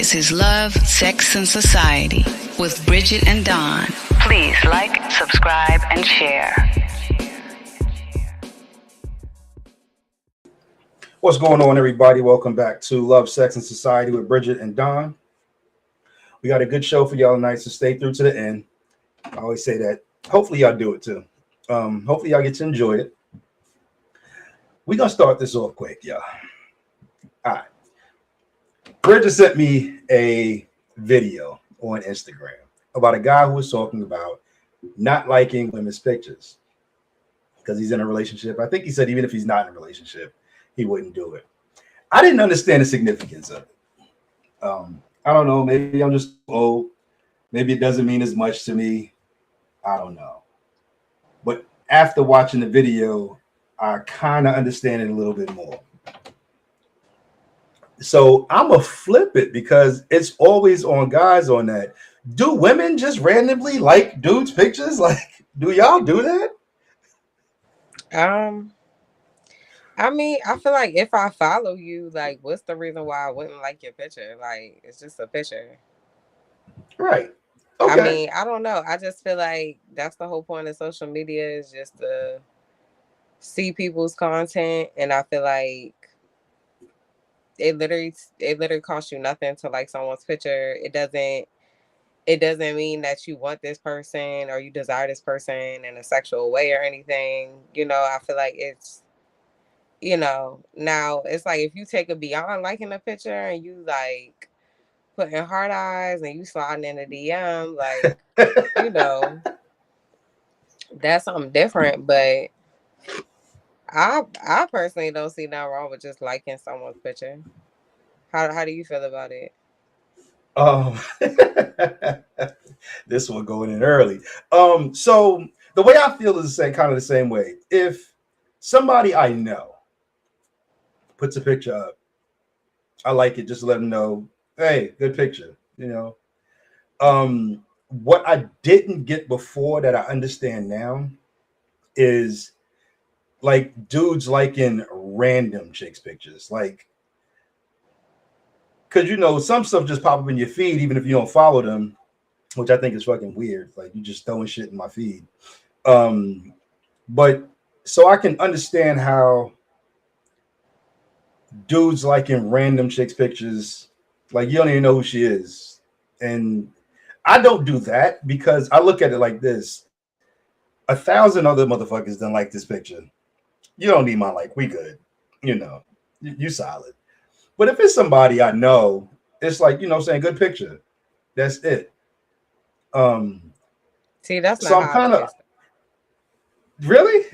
This is Love, Sex, and Society with Bridget and Don. Please like, subscribe, and share. What's going on, everybody? Welcome back to Love, Sex, and Society with Bridget and Don. We got a good show for y'all tonight, so stay through to the end. I always say that. Hopefully y'all do it too. Hopefully y'all get to enjoy it. We're going to start this off quick, y'all. All right. Bridget sent me a video on Instagram about a guy who was talking about not liking women's pictures because he's in a relationship. I think he said even if he's not in a relationship, he wouldn't do it. I didn't understand the significance of it. I don't know. Maybe I'm just old. Maybe it doesn't mean as much to me. I don't know. But after watching the video, I kind of understand it a little bit more. So I'm going to flip it because it's always on guys on that. Do women just randomly like dudes' pictures? Like, do y'all do that? I mean, I feel like if I follow you, like, what's the reason why I wouldn't like your picture? Like, it's just a picture. Right. Okay. I mean, I don't know. I just feel like that's the whole point of social media is just to see people's content. And I feel like it literally costs you nothing to like someone's picture. It doesn't mean that you want this person or you desire this person in a sexual way or anything. You know, I feel like it's, now it's like if you take it beyond liking a picture and you like putting heart eyes and you sliding in the DM, like, that's something different. But I personally don't see nothing wrong with just liking someone's picture. How do you feel about it? This one going in early. So the way I feel is kind of the same way. If somebody I know puts a picture up, I like it. Just let them know, hey, good picture. What I didn't get before that I understand now is like dudes liking random chicks' pictures, like. Because, some stuff just pop up in your feed, even if you don't follow them, which I think is fucking weird. Like, you just throwing shit in my feed. But so I can understand how dudes liking random chicks' pictures, like, you don't even know who she is. And I don't do that because I look at it like this. 1,000 other motherfuckers done like this picture. You don't need my like. We good. You solid. But if it's somebody I know, it's like, saying good picture. That's it. See, that's not so I'm kind of really.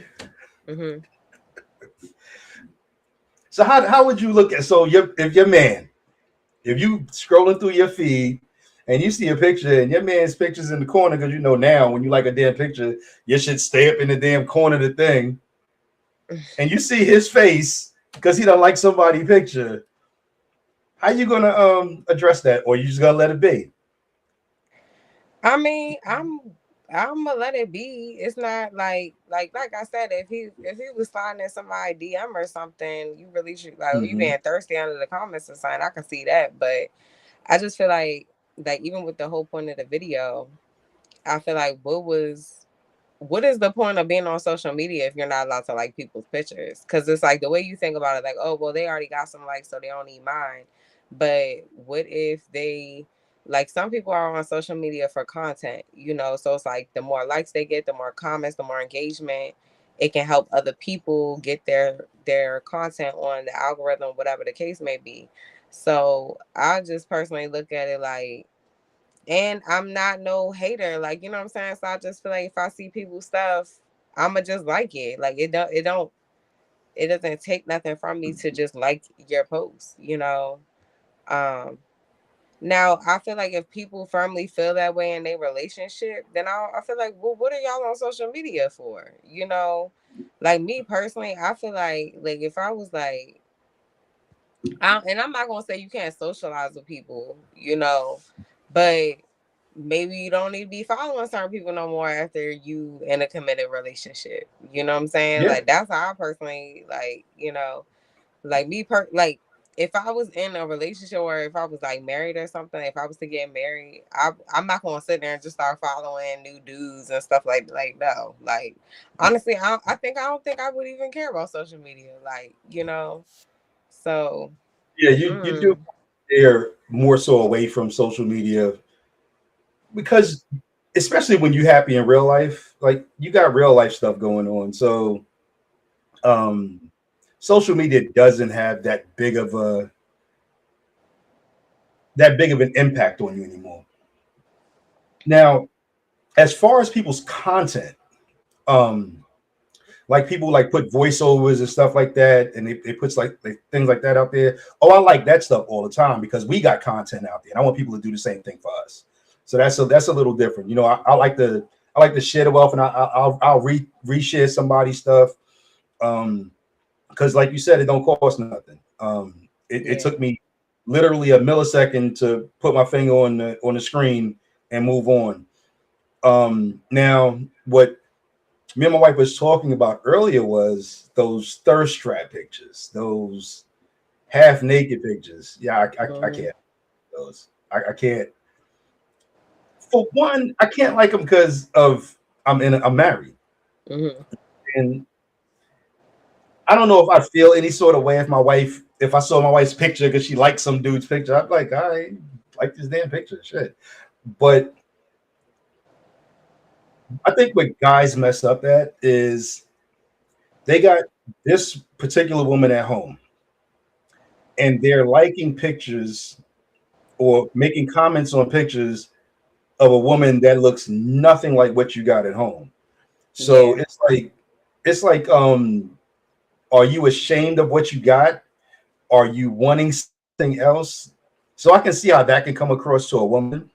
Mm-hmm. So how would you look at if you scrolling through your feed and you see a picture and your man's picture's in the corner because now when you like a damn picture, your shit stay up in the damn corner of the thing, and you see his face because he don't like somebody's picture. How you gonna address that, or you just gonna let it be? I mean, I'm gonna let it be. It's not like I said, if he was sliding in somebody's DM or something, you really should you being thirsty under the comments or something. I can see that, but I just feel like even with the whole point of the video, I feel like what is the point of being on social media if you're not allowed to like people's pictures? Because it's like the way you think about it, like, oh well, they already got some likes, so they don't need mine. But what if they like some people are on social media for content, so it's like the more likes they get, the more comments, the more engagement, it can help other people get their content on the algorithm, whatever the case may be. So I just personally look at it like, and I'm not no hater, like, you know what I'm saying? So I just feel like if I see people's stuff, I'ma just like it. Like it doesn't take nothing from me to just like your post, Now I feel like if people firmly feel that way in their relationship, then I feel like, well, what are y'all on social media for? Like me personally, I feel like if I was like, and I'm not gonna say you can't socialize with people, but maybe you don't need to be following certain people no more after you in a committed relationship. You know what I'm saying? Yeah. Like that's how I personally like me like if I was in a relationship or if I was like married or something, if I was to get married, I'm not gonna sit there and just start following new dudes and stuff like no. Like honestly, I don't think I would even care about social media. Like, you know. So Yeah, you do steer more so away from social media because especially when you're happy in real life, like you got real life stuff going on. So um social media doesn't have that big of an impact on you anymore. Now, as far as people's content, um like people like put voiceovers and stuff like that, and they puts like things like that out there. Oh, I like that stuff all the time because we got content out there, and I want people to do the same thing for us. So that's a little different. You know, I like to share the wealth, and I'll reshare somebody's stuff. Because like you said, it don't cost nothing. It took me literally a millisecond to put my finger on the screen and move on. Now what me and my wife was talking about earlier was those thirst trap pictures, those half naked pictures. Yeah, I can't those. I can't. For one, I can't like them because of I'm married, and I don't know if I feel any sort of way if I saw my wife's picture because she liked some dude's picture. I'd be like, I like this damn picture, shit. But I think what guys mess up at is they got this particular woman at home and they're liking pictures or making comments on pictures of a woman that looks nothing like what you got at home. So it's like are you ashamed of what you got? Are you wanting something else? So I can see how that can come across to a woman.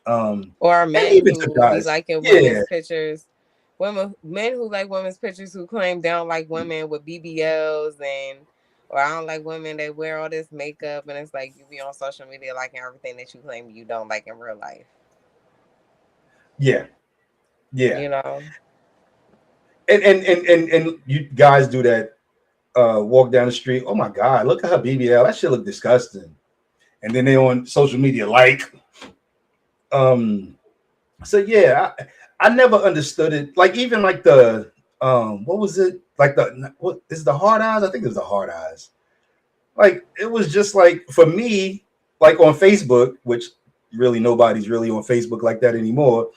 Or And men even to who be guys. liking Yeah. women's pictures. Men who like women's pictures who claim they don't like women with BBLs or I don't like women that wear all this makeup, and it's like you be on social media liking everything that you claim you don't like in real life. Yeah. Yeah. You know? And you guys do that walk down the street. Oh my God, look at her BBL. That shit look disgusting. And then they on social media like so yeah, I never understood it. Like even like the what was it? Like what is the hard eyes? I think it was the hard eyes. Like it was just like for me, like on Facebook, which really nobody's really on Facebook like that anymore.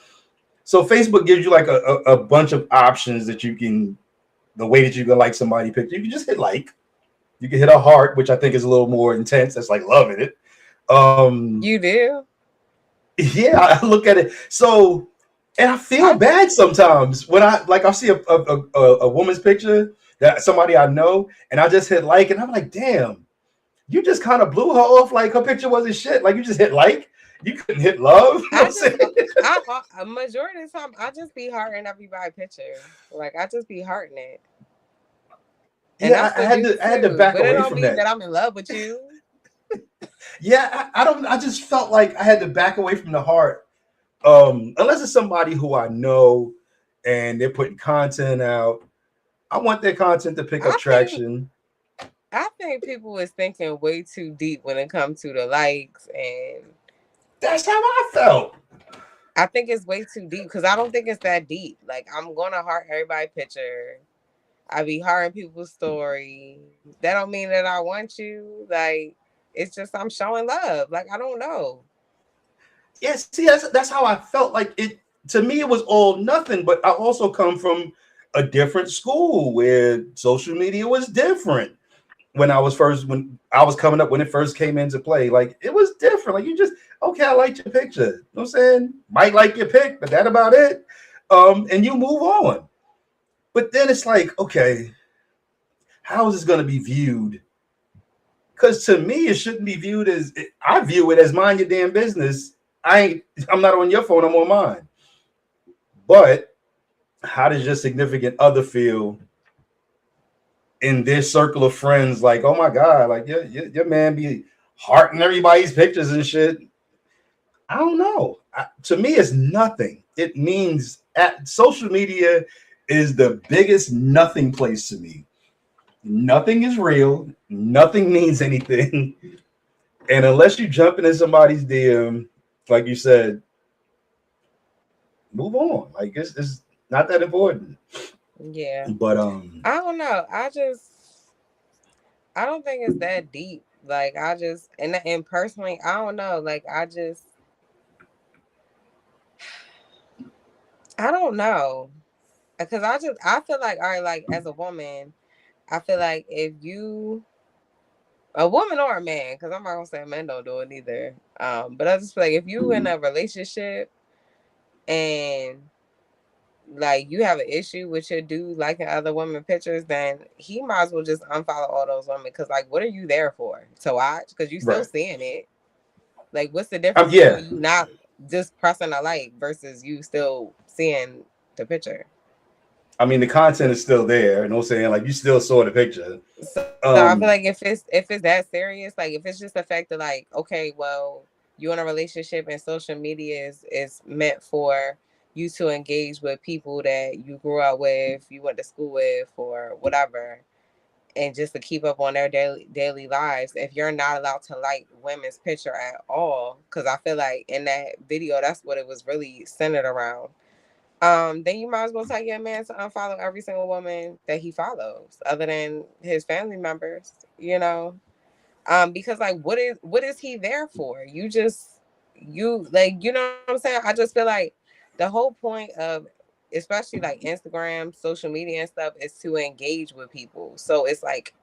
So Facebook gives you like a bunch of options that you can the way that you can like somebody picture. You can just hit like. You can hit a heart, which I think is a little more intense. That's like loving it. You do? Yeah, I look at it. So, and I feel I bad sometimes when I see a woman's picture that somebody I know, and I just hit like, and I'm like, damn, you just kind of blew her off. Like her picture wasn't shit. Like you just hit like, you couldn't hit love. You know what I'm saying? a majority of the time I just be hearting everybody picture. Like I just be hearting it. And Yeah, that's for you I had to too. back But it away don't from mean that. that I'm in love with you. Yeah, I don't. I just felt like I had to back away from the heart, unless it's somebody who I know and they're putting content out. I want their content to pick up I think traction. I think people is thinking way too deep when it comes to the likes, and That's how I felt. I think it's way too deep because I don't think it's that deep. Like I'm gonna heart everybody picture. I be hearting people's story. That don't mean that I want you. Like it's just I'm showing love. Like I don't know. Yeah, see, that's how I felt. Like it to me, it was all nothing. But I also come from a different school where social media was different. When I was coming up when it first came into play, like it was different. Like you just okay, I like your picture. You know what I'm saying? Might like your pic, but that about it. And you move on. But then it's like, okay, how is this going to be viewed? Because to me, it shouldn't be viewed as I view it as mind your damn business. I'm not on your phone, I'm on mine. But how does your significant other feel in this circle of friends? Like, oh my God, like your man be hearting everybody's pictures and shit. I don't know. To me, it's nothing. It means social media is the biggest nothing place to me. Nothing is real. Nothing means anything. And unless you jump into somebody's DM, like you said, move on. Like it's not that important. Yeah. But I don't know. I don't think it's that deep. Like and personally, I don't know. Like I don't know. Because I feel like, all right, like as a woman, I feel like if you a woman or a man, because I'm not gonna say men don't do it either. But I just feel like if you in a relationship and like you have an issue with your dude liking other women pictures, then he might as well just unfollow all those women. Because like, what are you there for? To watch? Because you still right. seeing it. Like, what's the difference Yeah. between you not just pressing a like versus you still seeing the picture? I mean, the content is still there. You know what I'm saying? Like you still saw the picture. So I feel like if it's that serious, like if it's just the fact that like, okay, well, you in a relationship and social media is meant for you to engage with people that you grew up with, you went to school with, or whatever, and just to keep up on their daily lives. If you're not allowed to like women's picture at all, because I feel like in that video, that's what it was really centered around. Then you might as well tell your man to unfollow every single woman that he follows, other than his family members, you know. Because like what is he there for? You like, you know what I'm saying? I just feel like the whole point of especially like Instagram, social media and stuff is to engage with people. So it's like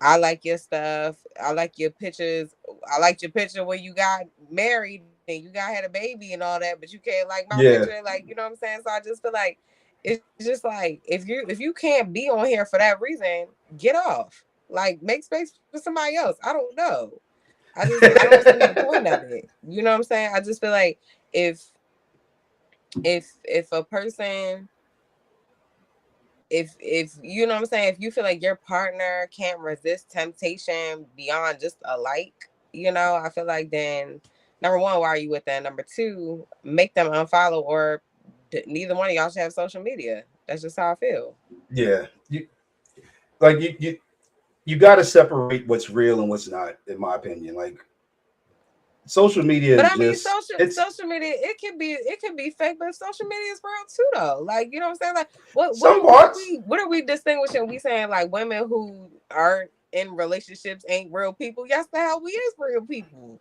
I like your stuff. I like your pictures. I liked your picture when you got married and you got had a baby and all that, but you can't like my picture. Yeah. Like, you know what I'm saying? So I just feel like it's just like if you can't be on here for that reason, get off. Like make space for somebody else. I don't know. I don't see the point of it. You know what I'm saying? I just feel like if if a person if you know what I'm saying, if you feel like your partner can't resist temptation beyond just a like, you know, I feel like then number one, why are you with that? Number two, make them unfollow or neither one of y'all should have social media. That's just how I feel. Yeah. You got to separate what's real and what's not, in my opinion. Like social media But is I mean, just it's social media it can be fake, but social media is real too, though. Like you know what I'm saying? Like some parts. what are we distinguishing? We saying like women who aren't in relationships ain't real people. Yes, the hell we is real people.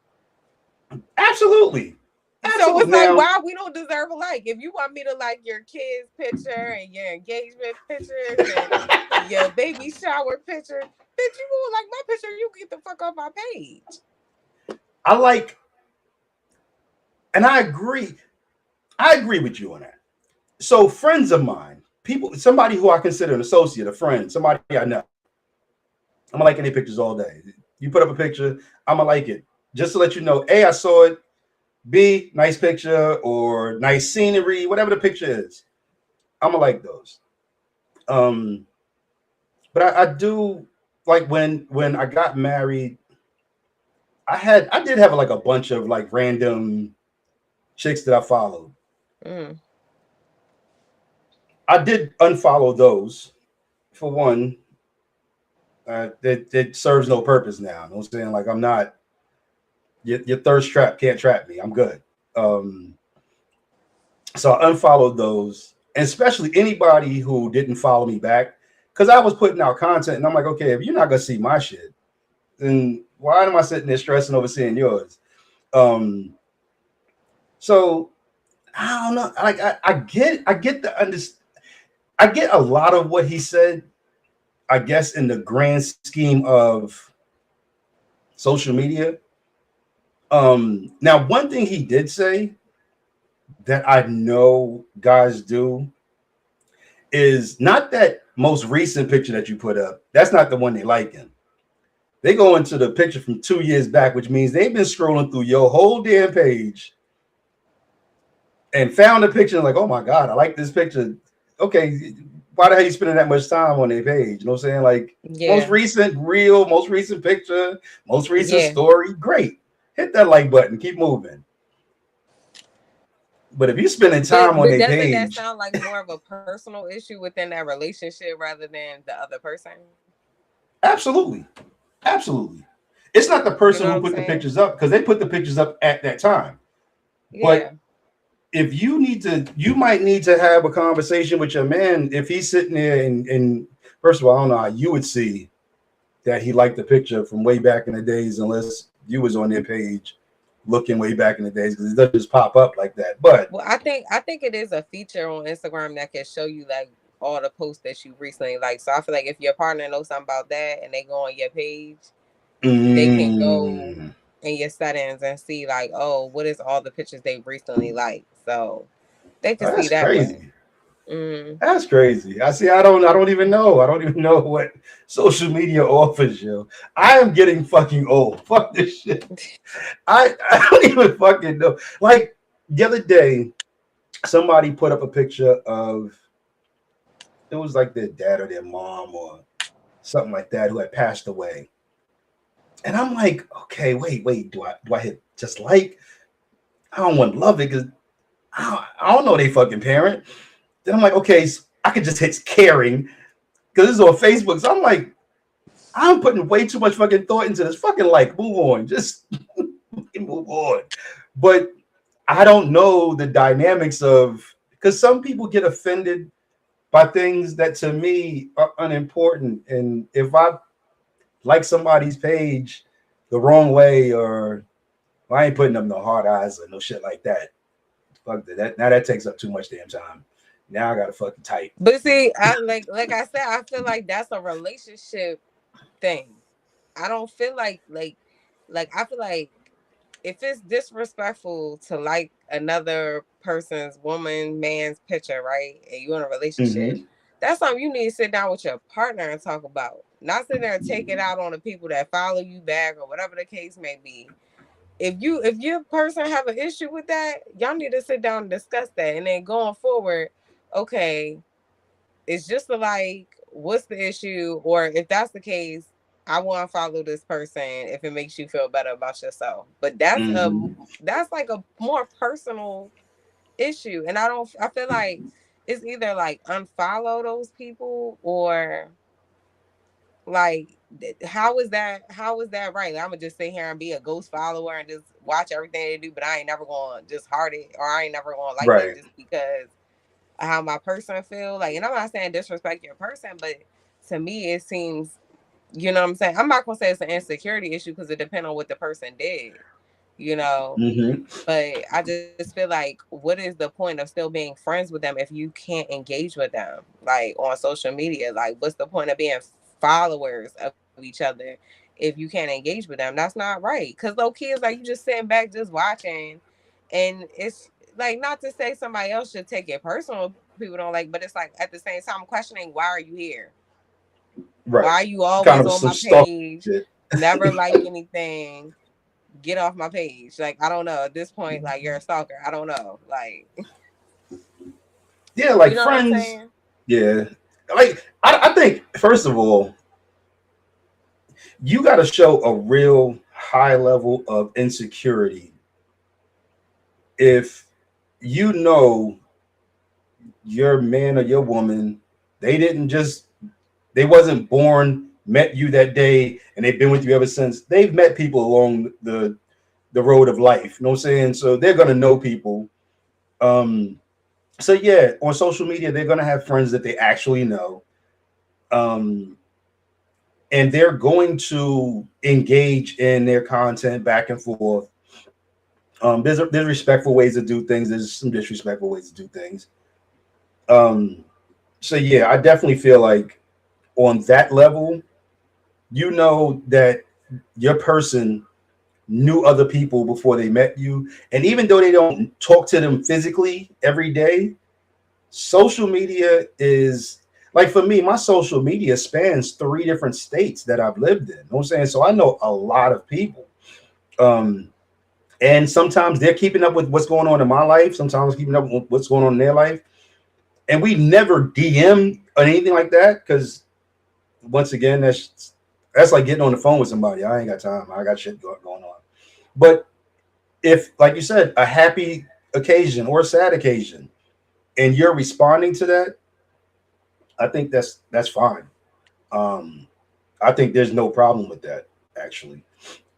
Absolutely. So Absolutely. it's like, Now, why we don't deserve a like? If you want me to like your kids' picture and your engagement pictures and your baby shower picture, bitch, you gonna like my picture? You get the fuck off my page. I like, and I agree. I agree with you on that. So, friends of mine, people, somebody who I consider an associate, a friend, somebody I know, I'm gonna like any pictures all day. You put up a picture, I'm gonna like it just to let you know. A, I saw it. B, nice picture or nice scenery, whatever the picture is. I'm gonna like those. Um, but I do like when I got married. I did have like a bunch of like random chicks that I followed. Mm. I did unfollow those for one. That serves no purpose now. You know what I'm saying? Like I'm not your thirst trap can't trap me. I'm good. Um, so I unfollowed those, and especially anybody who didn't follow me back because I was putting out content, and I'm like, okay, if you're not gonna see my shit, then why am I sitting there stressing over seeing yours? Um, so I don't know. Like I get a lot of what he said. I guess in the grand scheme of social media. Now one thing he did say that I know guys do is not that most recent picture that you put up. That's not the one they liking. They go into the picture from 2 years back, which means they've been scrolling through your whole damn page and found a picture like, oh my God, I like this picture. Okay, why the hell are you spending that much time on their page? You know what I'm saying? Like most Yeah, recent reel, most recent picture, most recent yeah. story, great. Hit that like button, keep moving. But if you're spending time on But their doesn't that page, sound like more of a personal issue within that relationship rather than the other person? Absolutely. Absolutely. It's not the You person know what who I'm put the saying? pictures up because they put the pictures up at that time. But Yeah. if you need to, you might need to have a conversation with your man if he's sitting there and first of all, I don't know how you would see that he liked the picture from way back in the days unless you was on their page looking way back in the days because it doesn't just pop up like that. But Well, I think it is a feature on Instagram that can show you like all the posts that you recently like. So I feel like if your partner knows something about that and they go on your page, they can go mm, in your settings and see like, oh, what is all the pictures they recently liked. So they can oh, see that's that way. crazy. Mm. That's crazy. I see. I don't even know. I don't even know what social media offers you. I am getting fucking old. Fuck this shit. I don't even fucking know. Like the other day, somebody put up a picture of it was like their dad or their mom or something like that who had passed away. And I'm like, okay, wait, do I hit just like? I don't want to love it because I don't know they fucking parent. Then I'm like, okay, so I could just hit caring because this is on Facebook. So I'm like, I'm putting way too much fucking thought into this. Fucking like, move on, just move on. But I don't know the dynamics of because some people get offended by things that to me are unimportant. And if I like somebody's page the wrong way, or well, I ain't putting up no hard eyes or no shit like that. Fuck that. Now that takes up too much damn time. Now I gotta fucking type. But see, I like I said, I feel like that's a relationship thing. I don't feel like I feel like if it's disrespectful to like another person's woman, man's picture, right? And you're in a relationship, Mm-hmm. that's something you need to sit down with your partner and talk about. Not sit there and take it out on the people that follow you back or whatever the case may be. If your person have an issue with that, y'all need to sit down and discuss that. And then going forward, okay, it's just like, what's the issue? Or if that's the case, I want to follow this person if it makes you feel better about yourself. But Mm-hmm. that's like a more personal issue, and I feel like it's either like unfollow those people or like how is that right? Like, I'm gonna just sit here and be a ghost follower and just watch everything they do, but I ain't never gonna just heart it or I ain't never gonna like it Right. just because how my person feel. Like, and I'm not saying disrespect your person, but to me it seems, you know what I'm saying? I'm not gonna say it's an insecurity issue because it depends on what the person did, you know. Mm-hmm. But I just feel like, what is the point of still being friends with them if you can't engage with them like on social media? Like, what's the point of being followers of each other if you can't engage with them? That's not right. Cause low key is like you just sitting back just watching, and it's like, not to say somebody else should take it personal if people don't like, but it's like at the same time I'm questioning, why are you here? Why are Right. you always Kind of on my some stuff. page? Shit. Never like anything. Get off my page. Like, I don't know. At this point, like, you're a stalker. I don't know. Like, Yeah, you like know what I'm friends. saying? Yeah. Like I think first of all, you got to show a real high level of insecurity if you know your man or your woman, they didn't just they wasn't born, met you that day, and they've been with you ever since. They've met people along the road of life. You know what I'm saying? So they're gonna know people. Um, so yeah, on social media, they're gonna have friends that they actually know. Um, and they're going to engage in their content back and forth. There's respectful ways to do things. There's some disrespectful ways to do things. Um, so yeah, I definitely feel like on that level, you know that your person knew other people before they met you, and even though they don't talk to them physically every day, social media is like for me. My social media spans 3 different states that I've lived in. You know what I'm saying? So I know a lot of people. Um, and sometimes they're keeping up with what's going on in my life. Sometimes keeping up with what's going on in their life, and we never DM or anything like that because once again, that's like getting on the phone with somebody. I ain't got time. I got shit going on. But if, like you said, a happy occasion or a sad occasion, and you're responding to that, I think that's fine. Um, I think there's no problem with that, actually.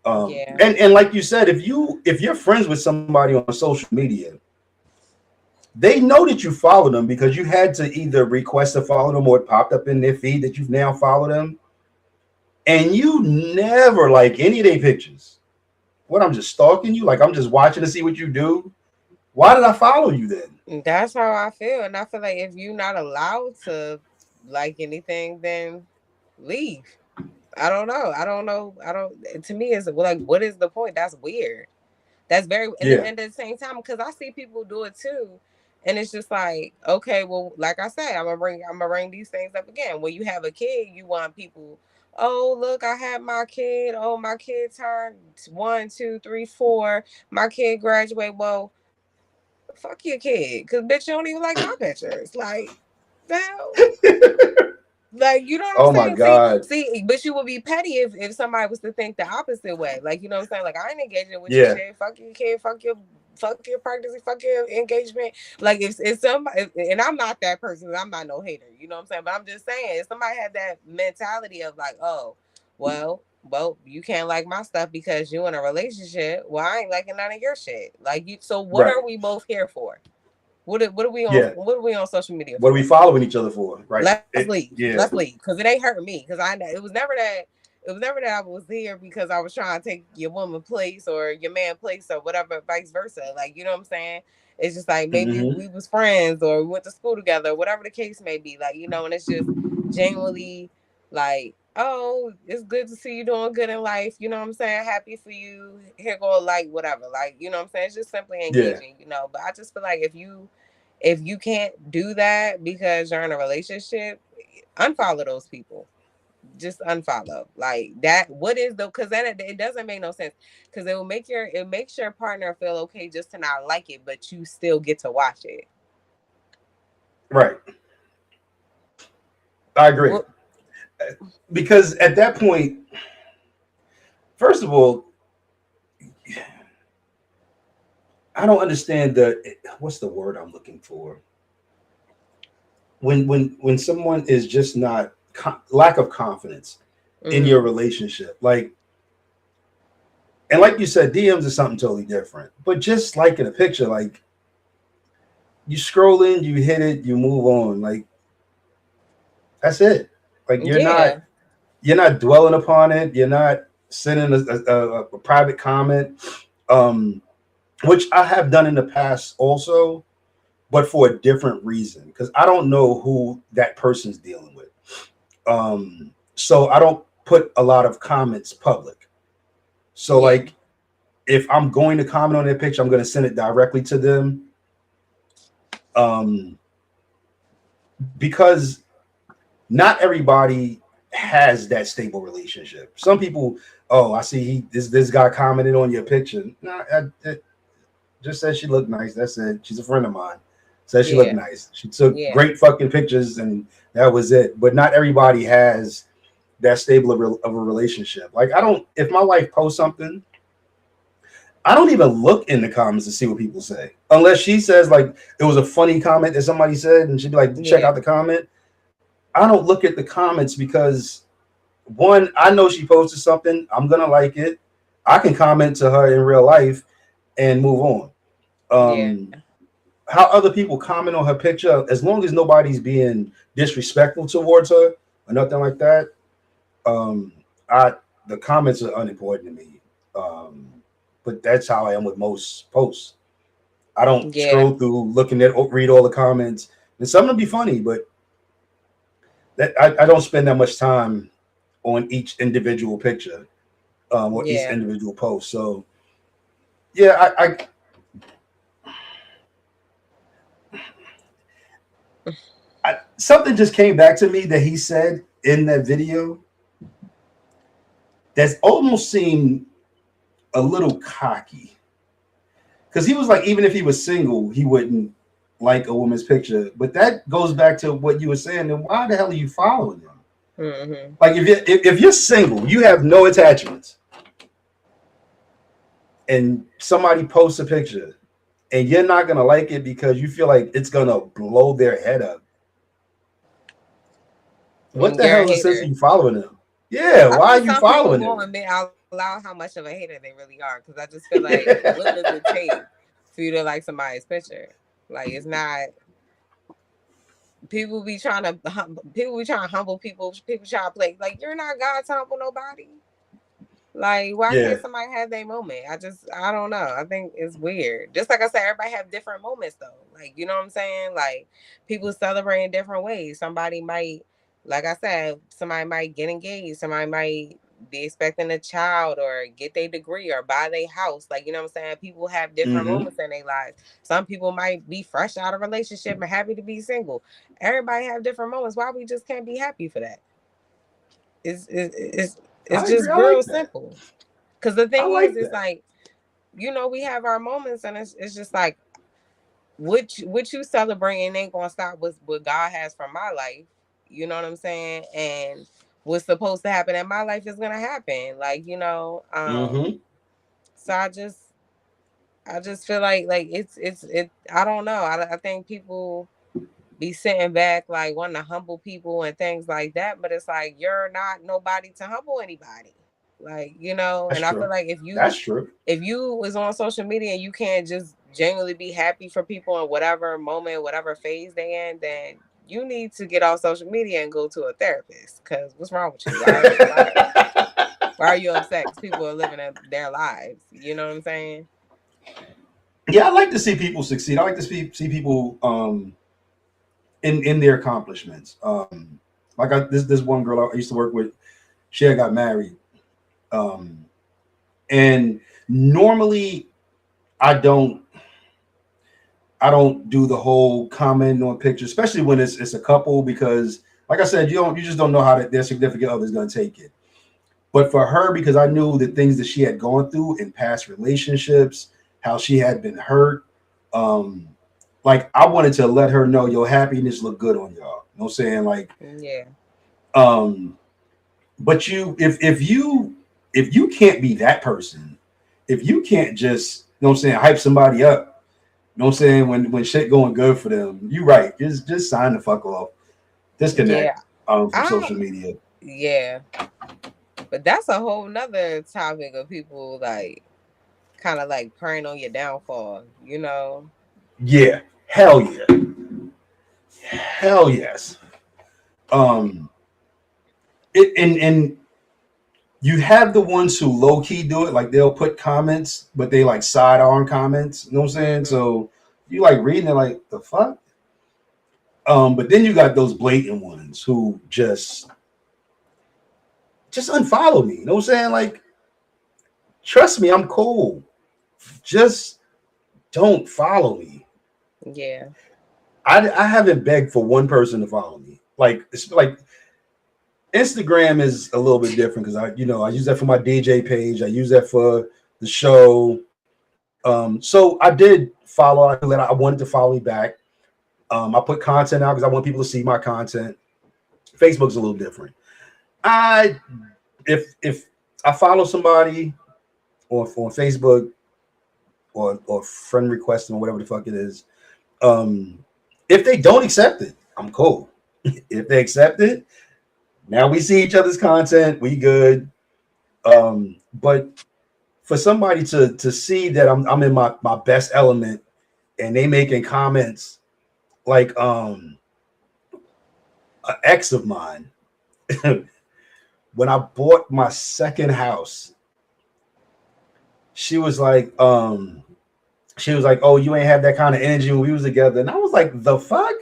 Yeah. And like you said, if you're friends with somebody on social media, they know that you follow them because you had to either request to follow them or it popped up in their feed that you've now followed them, and you never like any of their pictures. What, I'm just stalking you? Like I'm just watching to see what you do? Why did I follow you then? That's how I feel. And I feel like if you're not allowed to like anything, then leave. I don't know. I don't know. I don't. To me, it's like, what is the point? That's weird. That's very, and Yeah, then at the same time, because I see people do it too, and it's just like, okay, well, like I said, I'm gonna bring these things up again. When you have a kid, you want people. Oh, look, I had my kid. Oh, my kid turned 1, 2, 3, 4. My kid graduate. Well, fuck your kid, cause bitch, you don't even like my pictures. Like, the hell? Like, you know what I'm oh my saying? god, But you would be petty if somebody was to think the opposite way. Like, you know what I'm saying? Like, I ain't engaging with your yeah, shit. Fuck your kid. Fuck your pregnancy. Fuck your engagement. Like, if somebody, and I'm not that person. I'm not no hater. You know what I'm saying? But I'm just saying, if somebody had that mentality of like, oh, well, you can't like my stuff because you in a relationship. Well, I ain't liking none of your shit. Like, you. So what right, are we both here for? What are we on? yeah. What are we on social media What are we for? following each other for? Right. Let's leave. Let's Yeah. leave because it ain't hurting me. Because I know it was never that. It was never that I was here because I was trying to take your woman place or your man place or whatever, vice versa. Like, you know what I'm saying? It's just like maybe Hmm. we was friends or we went to school together, whatever the case may be. Like, you know, and it's just genuinely like, oh, it's good to see you doing good in life. You know what I'm saying? Happy for you. Here go a like, whatever. Like, you know what I'm saying? It's just simply Yeah. engaging, you know. But I just feel like if you can't do that because you're in a relationship, unfollow those people. Just unfollow. Like that. What is the? Because then it doesn't make no sense. Because it makes your partner feel okay just to not like it, but you still get to watch it. Right. I agree. Well, Because at that point, first of all, I don't understand what's the word I'm looking for. When someone is just not lack of confidence in your mm-hmm. relationship, like, and like you said, DMs is something totally different. But just liking a picture, like you scroll in, you hit it, you move on. Like that's it. Like Yeah, you're not dwelling upon it. You're not sending a private comment, um, which I have done in the past also, but for a different reason because I don't know who that person's dealing with. So I don't put a lot of comments public. So yeah, like if I'm going to comment on their picture, I'm going to send it directly to them. Um, because not everybody has that stable relationship. Some people, oh, I see this guy commented on your picture. Nah, just said she looked nice. That's it. She's a friend of mine. Said she looked yeah, nice. She took yeah, great fucking pictures, and that was it. But not everybody has that stable of a relationship. Like I don't. If my wife posts something, I don't even look in the comments to see what people say, unless she says like it was a funny comment that somebody said, and she'd be like, check yeah, out the comment. I don't look at the comments because one, I know she posted something. I'm gonna like it. I can comment to her in real life and move on. yeah, How other people comment on her picture, as long as nobody's being disrespectful towards her or nothing like that, um, I the comments are unimportant to me. But that's how I am with most posts. I don't yeah, scroll through looking at read all the comments, and some of them be funny, but that I don't spend that much time on each individual picture or each yeah. individual post. So yeah, something just came back to me that he said in that video that's almost seemed a little cocky because he was like, even if he was single, he wouldn't like a woman's picture. But that goes back to what you were saying. Then why the hell are you following them? Mm-hmm. Like if you're single, you have no attachments, and somebody posts a picture, and you're not gonna like it because you feel like it's gonna blow their head up. What the You're hell a is the sense of hater. you following them? Yeah, I why think are you some people following won't him? admit out loud how much of a hater they really are. Because I just feel like, what does it take for you to like somebody's picture? Like, it's not. People be trying to humble people. People try to play like you're not God to humble nobody. Like, why Yeah. can't somebody have their moment? I don't know. I think it's weird. Just like I said, everybody have different moments though. Like, you know what I'm saying? Like, people celebrate in different ways. Somebody might, like I said, somebody might get engaged. Somebody might be expecting a child or get their degree or buy their house. Like, you know what I'm saying? People have different Mm-hmm. moments in their lives. Some people might be fresh out of a relationship and happy to be single. Everybody have different moments. Why we just can't be happy for that? It's I agree. just I real like that. simple. Because the I thing is, like it's that. like, we have our moments, and it's just like, what you celebrating ain't gonna stop with what God has for my life. You know what I'm saying? And what's supposed to happen in my life is gonna happen. Like, Mm-hmm. so I just feel like it. I don't know. I think people be sitting back like wanting to humble people and things like that, but it's like you're not nobody to humble anybody. Like, That's and I feel true. like That's true. if you was on social media and you can't just genuinely be happy for people in whatever moment, whatever phase they in, then you need to get off social media and go to a therapist. Cause what's wrong with you? Why are you upset? Because people are living their lives. You know what I'm saying? Yeah, I like to see people succeed. I like to see people in their accomplishments. Like this one girl I used to work with, she had got married. Um, and normally I don't I don't do the whole comment on pictures, especially when it's a couple, because like I said, you just don't know how their significant other is going to take it. But for her, because I knew the things that she had gone through in past relationships, how she had been hurt, um, like I wanted to let her know your happiness look good on y'all. You know what I'm saying? Like, Yeah. um, but if you can't be that person, if you can't just, you know what I'm saying, hype somebody up, you know what I'm saying, when shit going good for them, you right. Just sign the fuck off. Yeah. Disconnect from I social media. yeah. But that's a whole nother topic of people like kind of like preying on your downfall, you know? Yeah. Hell yeah. Hell yes. Um and you have the ones who low key do it, like they'll put comments, but they like sidearm comments. You know what I'm saying? Mm-hmm. So you like reading it like the fuck? But then you got those blatant ones who just unfollow me. You know what I'm saying? Like, trust me, I'm cool. Just don't follow me. Yeah. I haven't begged for one person to follow me. Like it's like Instagram is a little bit different because I use that for my DJ page. I use that for the show. So I did follow. I wanted to follow me back. I put content out because I want people to see my content. Facebook's a little different. I if I follow somebody on Facebook or friend request them or whatever the fuck it is, if they don't accept it, I'm cool. If they accept it, now we see each other's content, we good. But for somebody to see that I'm in my best element and they making comments like an ex of mine when I bought my second house, she was like, oh, you ain't have that kind of energy when we was together. And I was like, the fuck?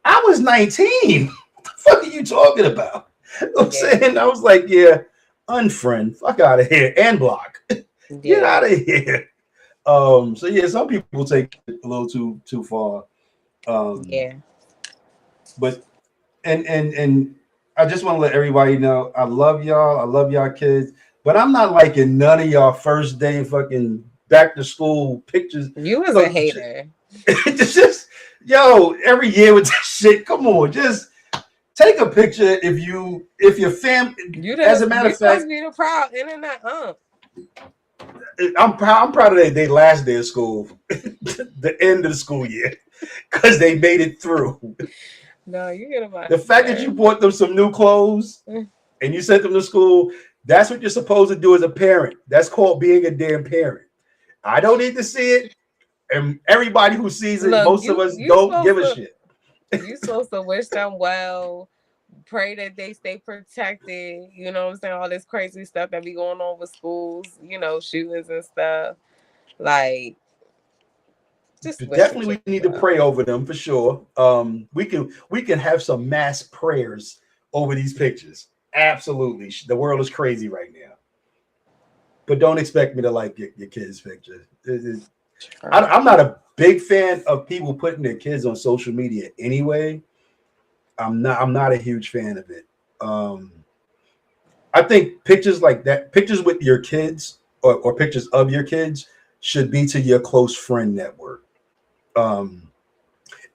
I was 19. What the fuck are you talking about? You know what I'm Yeah. saying? I was like, yeah, unfriend, fuck out of here, and block. Get Yeah. out of here. So yeah, some people take it a little too far. Um, Yeah. but and I just want to let everybody know I love y'all. I love y'all kids, but I'm not liking none of y'all first day fucking back to school pictures. You was a Look, hater. just yo, every year with this shit. Come on, just take a picture if your fam. As a matter You of supposed to fact, be the proud internet I'm proud of they last day of school, the end of the school year, because they made it through. No, you get on my The fact that you nerve. bought them some new clothes and you sent them to school, that's what you're supposed to do as a parent. That's called being a damn parent. I don't need to see it, and everybody who sees it, Look, most of us don't give a shit. you supposed to wish them well, pray that they stay protected. You know what I'm saying? All this crazy stuff that be going on with schools, shootings and stuff. Like, just wish them Definitely, we need to well. pray over them for sure. We can have some mass prayers over these pictures. Absolutely, the world is crazy right now. But don't expect me to like your kids' picture. I'm not a big fan of people putting their kids on social media anyway. I'm not a huge fan of it. I think pictures like that, pictures with your kids or pictures of your kids should be to your close friend network. Um,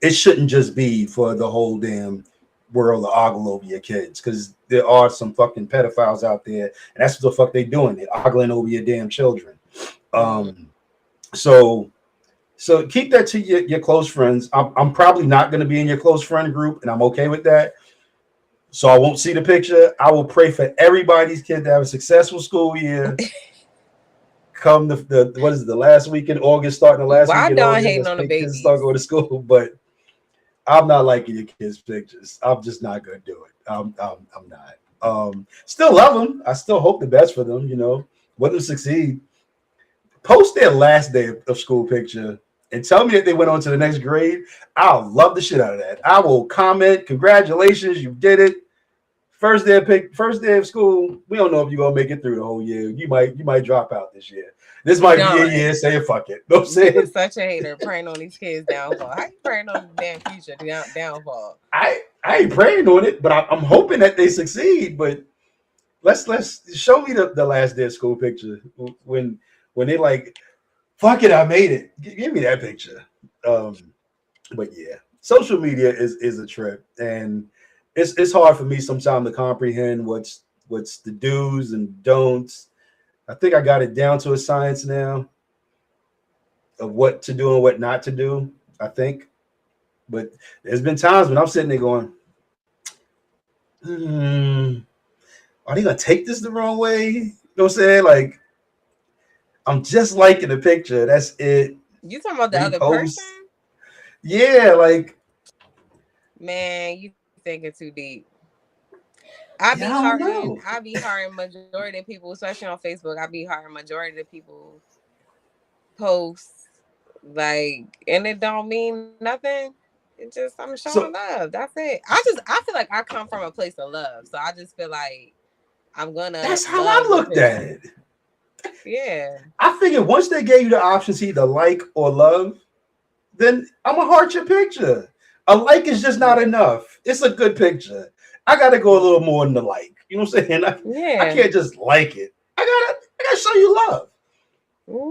it shouldn't just be for the whole damn world to ogle over your kids, because there are some fucking pedophiles out there, and that's what the fuck they doing. They're ogling over your damn children. Um, so keep that to your close friends. I'm probably not going to be in your close friend group, and I'm okay with that. So I won't see the picture. I will pray for everybody's kid to have a successful school year. Come the what is it, the last week in August, starting the last week in August, Hating as on the kids start babies? going to school. But I'm not liking your kids' pictures. I'm just not gonna do it. I'm not. Still love them. I still hope the best for them. Want them to succeed. Post their last day of school picture and tell me that they went on to the next grade. I'll love the shit out of that. I will comment, congratulations, you did it. First day of school. We don't know if you're gonna make it through the whole year. You might drop out this year. This might be a year saying fuck it. Know what I'm saying? You're such a hater, praying on these kids' downfall. How you praying on the damn future downfall? I ain't praying on it, but I'm hoping that they succeed. But let's show me the last day of school picture when they like, fuck it, I made it. Give me that picture. But yeah, social media is a trip, and it's hard for me sometimes to comprehend what's the do's and don'ts. I think I got it down to a science now of what to do and what not to do, I think. But there's been times when I'm sitting there going, are they gonna take this the wrong way? You know what I'm saying? Like, I'm just liking the picture. That's it. You talking about the Repost. other person? Yeah, like, man, you thinking too deep. I be hearting majority of people, especially on Facebook. I be hearting majority of people posts, like, and it don't mean nothing. It just, I'm showing love. That's it. I feel like I come from a place of love, so I just feel like I'm gonna. That's how I looked at it. Yeah. I figured once they gave you the option to either like or love, then I'm gonna heart your picture. A like is just not enough. It's a good picture. I gotta go a little more than the like. You know what I'm saying? I can't just like it. I gotta show you love.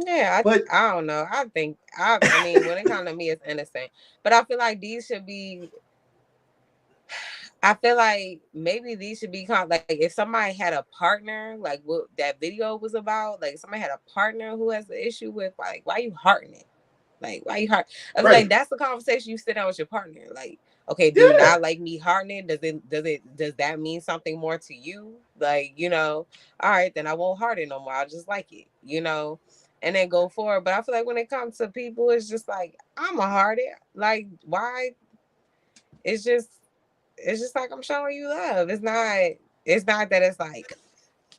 Yeah, I don't know. I mean, when it comes to me, it's innocent. But I feel like these should be. I feel like maybe these should be kind of like if somebody had a partner, like what that video was about. Like, if somebody had a partner who has an issue with, like, why you hearting it? Like, why you heart? I feel like that's the conversation you sit down with your partner. Like, okay, do you not like me hearting it? Does that mean something more to you? Like, all right, then I won't heart it no more. I'll just like it, and then go forward. But I feel like when it comes to people, it's just like, I'm a heart it. Like, why? It's just like, I'm showing you love. It's not that it's like,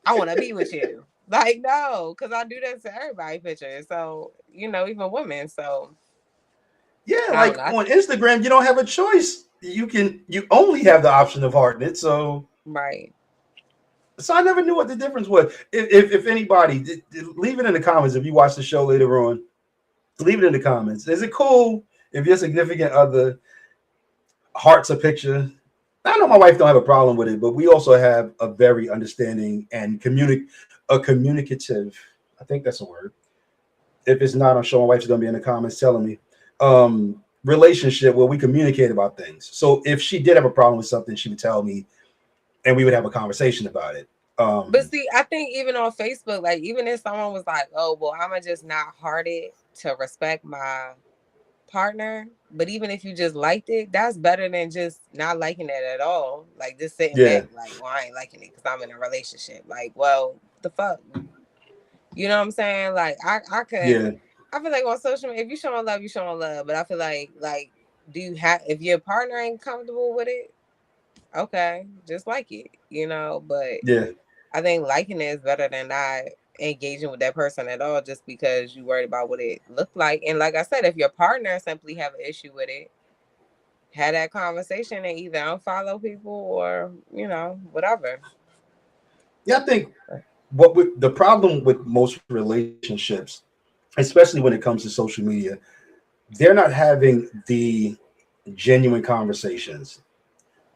I want to be with you. Like, no, because I do that to everybody pictures. So, even women. So yeah, like on Instagram, you don't have a choice. You only have the option of hearting it. So right. So I never knew what the difference was. If anybody, leave it in the comments if you watch the show later on. Leave it in the comments. Is it cool if your significant other hearts a picture? I know my wife don't have a problem with it, but we also have a very understanding and communicative. I think that's a word. If it's not, I'm sure my wife's gonna be in the comments telling me. Relationship where we communicate about things. So if she did have a problem with something, she would tell me, and we would have a conversation about it. But see, I think even on Facebook, like, even if someone was like, "Oh, well, I'ma just not heart it to respect my partner, but even if you just liked it, that's better than just not liking it at all. Like just sitting Yeah. back, like, well, I ain't liking it because I'm in a relationship. Like, well, the fuck, you know what I'm saying? Like, I could, Yeah. I feel like on social media, if you showing love, you showing love. But I feel like, do you have if your partner ain't comfortable with it? Okay, just like it, you know. But Yeah. I think liking it is better than not engaging with that person at all just because you worried about what it looked like. And like I said, if your partner simply have an issue with it, have that conversation and either unfollow people or, you know, whatever. Yeah, I think the problem with most relationships, especially when it comes to social media, they're not having the genuine conversations.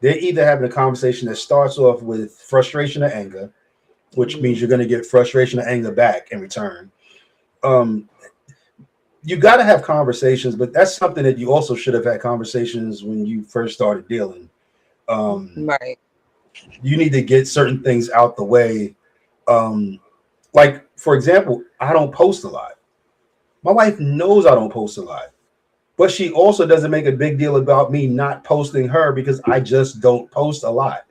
They're either having a conversation that starts off with frustration or anger, which Mm-hmm. means you're going to get frustration or anger back in return. Um, you got to have conversations, but that's something that you also should have had conversations when you first started dealing. Um, Right. you need to get certain things out the way. Um, like, for example, I don't post a lot. My wife knows I don't post a lot, but she also doesn't make a big deal about me not posting her because I just don't post a lot.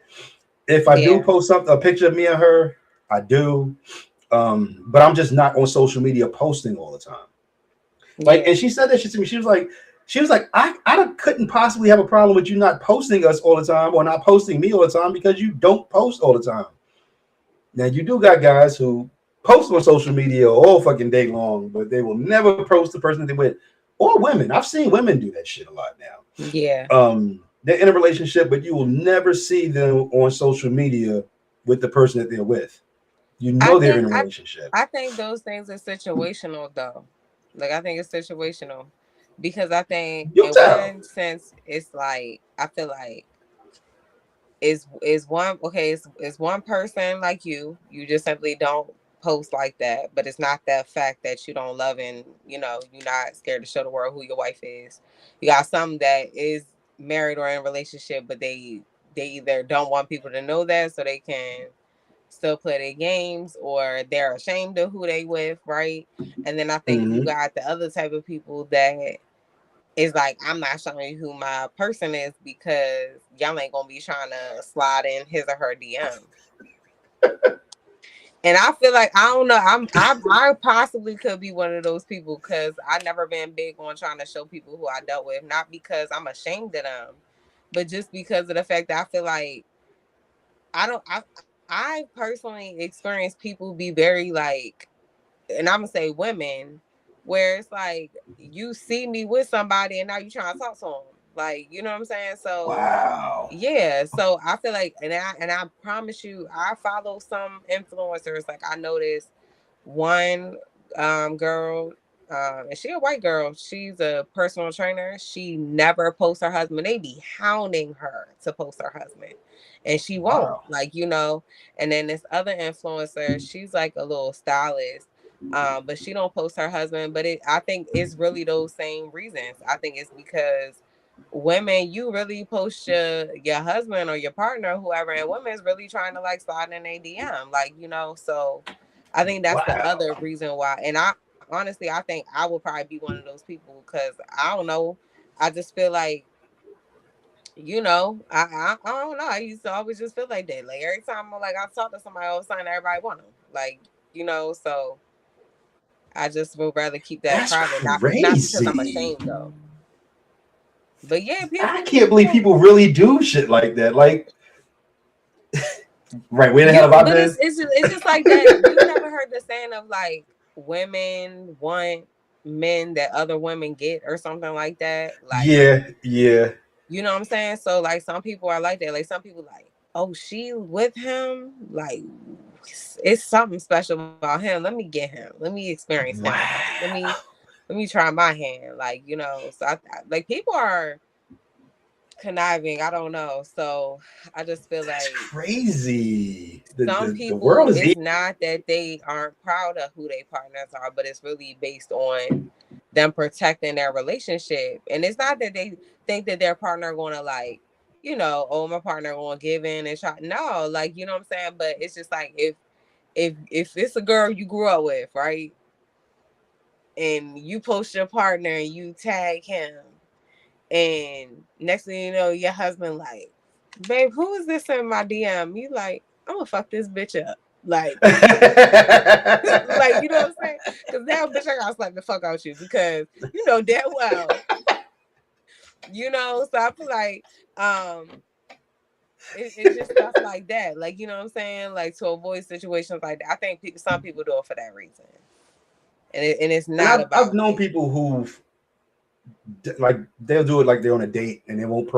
If I do Yeah. post something, a picture of me and her, I do. But I'm just not on social media posting all the time. Like, Yeah. and she said that shit to me. She was like, I couldn't possibly have a problem with you not posting us all the time or not posting me all the time because you don't post all the time. Now you do got guys who post on social media all fucking day long, but they will never post the person they're with. Or women. I've seen women do that shit a lot Yeah. now. They're in a relationship, but you will never see them on social media with the person that they're with. You I know they're in think a I relationship. I think those things are situational though. Like I think it's situational because I think You'll in tell. one sense it's like I feel like is one okay is one person like you just simply don't post like that, but it's not the fact that you don't love and you know you're not scared to show the world who your wife is. You got some that is married or in a relationship, but they either don't want people to know that so they can still play their games or they're ashamed of who they with, right? And then I think you Mm-hmm. got the other type of people that is like, I'm not showing you who my person is because y'all ain't gonna be trying to slide in his or her DM. And I feel like I don't know. I possibly could be one of those people because I never been big on trying to show people who I dealt with, not because I'm ashamed of them, but just because of the fact that I feel like I don't. I personally experienced people be very like, and I'm gonna say women, where it's like you see me with somebody and now you trying to talk to them, like you know what I'm saying. So Wow. yeah, so I feel like, and I promise you, I follow some influencers. Like I noticed one girl, and she a white girl. She's a personal trainer. She never posts her husband. They be hounding her to post her husband, and she won't. Wow. Like you know. And then this other influencer, she's like a little stylist. But she don't post her husband. But I think it's really those same reasons. I think it's because women, you really post your husband or your partner, whoever, and women's really trying to like slide in a DM, like you know. So I think that's the Wow. other reason why. And I honestly, I think I would probably be one of those people because I don't know. I just feel like you know, I don't know. I used to always just feel like that. Like every time I talk to somebody, all of a sudden everybody want them. Like you know, so I just would rather keep that That's private. Not because I'm crazy. ashamed though. But yeah, I people can't believe people people really do shit like that. Like, right, where the hell You, have I but been? it's just like that. You never heard the saying of like women want men that other women get or something like that. Like, Yeah, yeah. you know what I'm saying? So like some people are like that. Like some people like, oh, she with him. Like, it's something special about him. Let me get him. Let me experience him. Like, Wow. let me try my hand. Like, you know. So like people are conniving. I don't know. So I just feel That's like crazy. The, some the the people world is it's not that they aren't proud of who their partners are, but it's really based on them protecting their relationship. And it's not that they think that their partner gonna like, you know, oh my partner gonna give in and try. No, like you know what I'm saying. But it's just like if it's a girl you grew up with, right? and you post your partner and you tag him, and next thing you know, your husband like, babe, who is this in my DM? You like, I'm gonna fuck this bitch up. Like, like, you know what I'm saying? Because now, bitch, I gotta slap the fuck out you because you know damn well, you know. So I feel like it's just stuff like that. Like, you know what I'm saying? Like, to avoid situations like that. I think some people do it for that reason, and it's And not I've about known like. people who've like they'll do it like they're on a date and they won't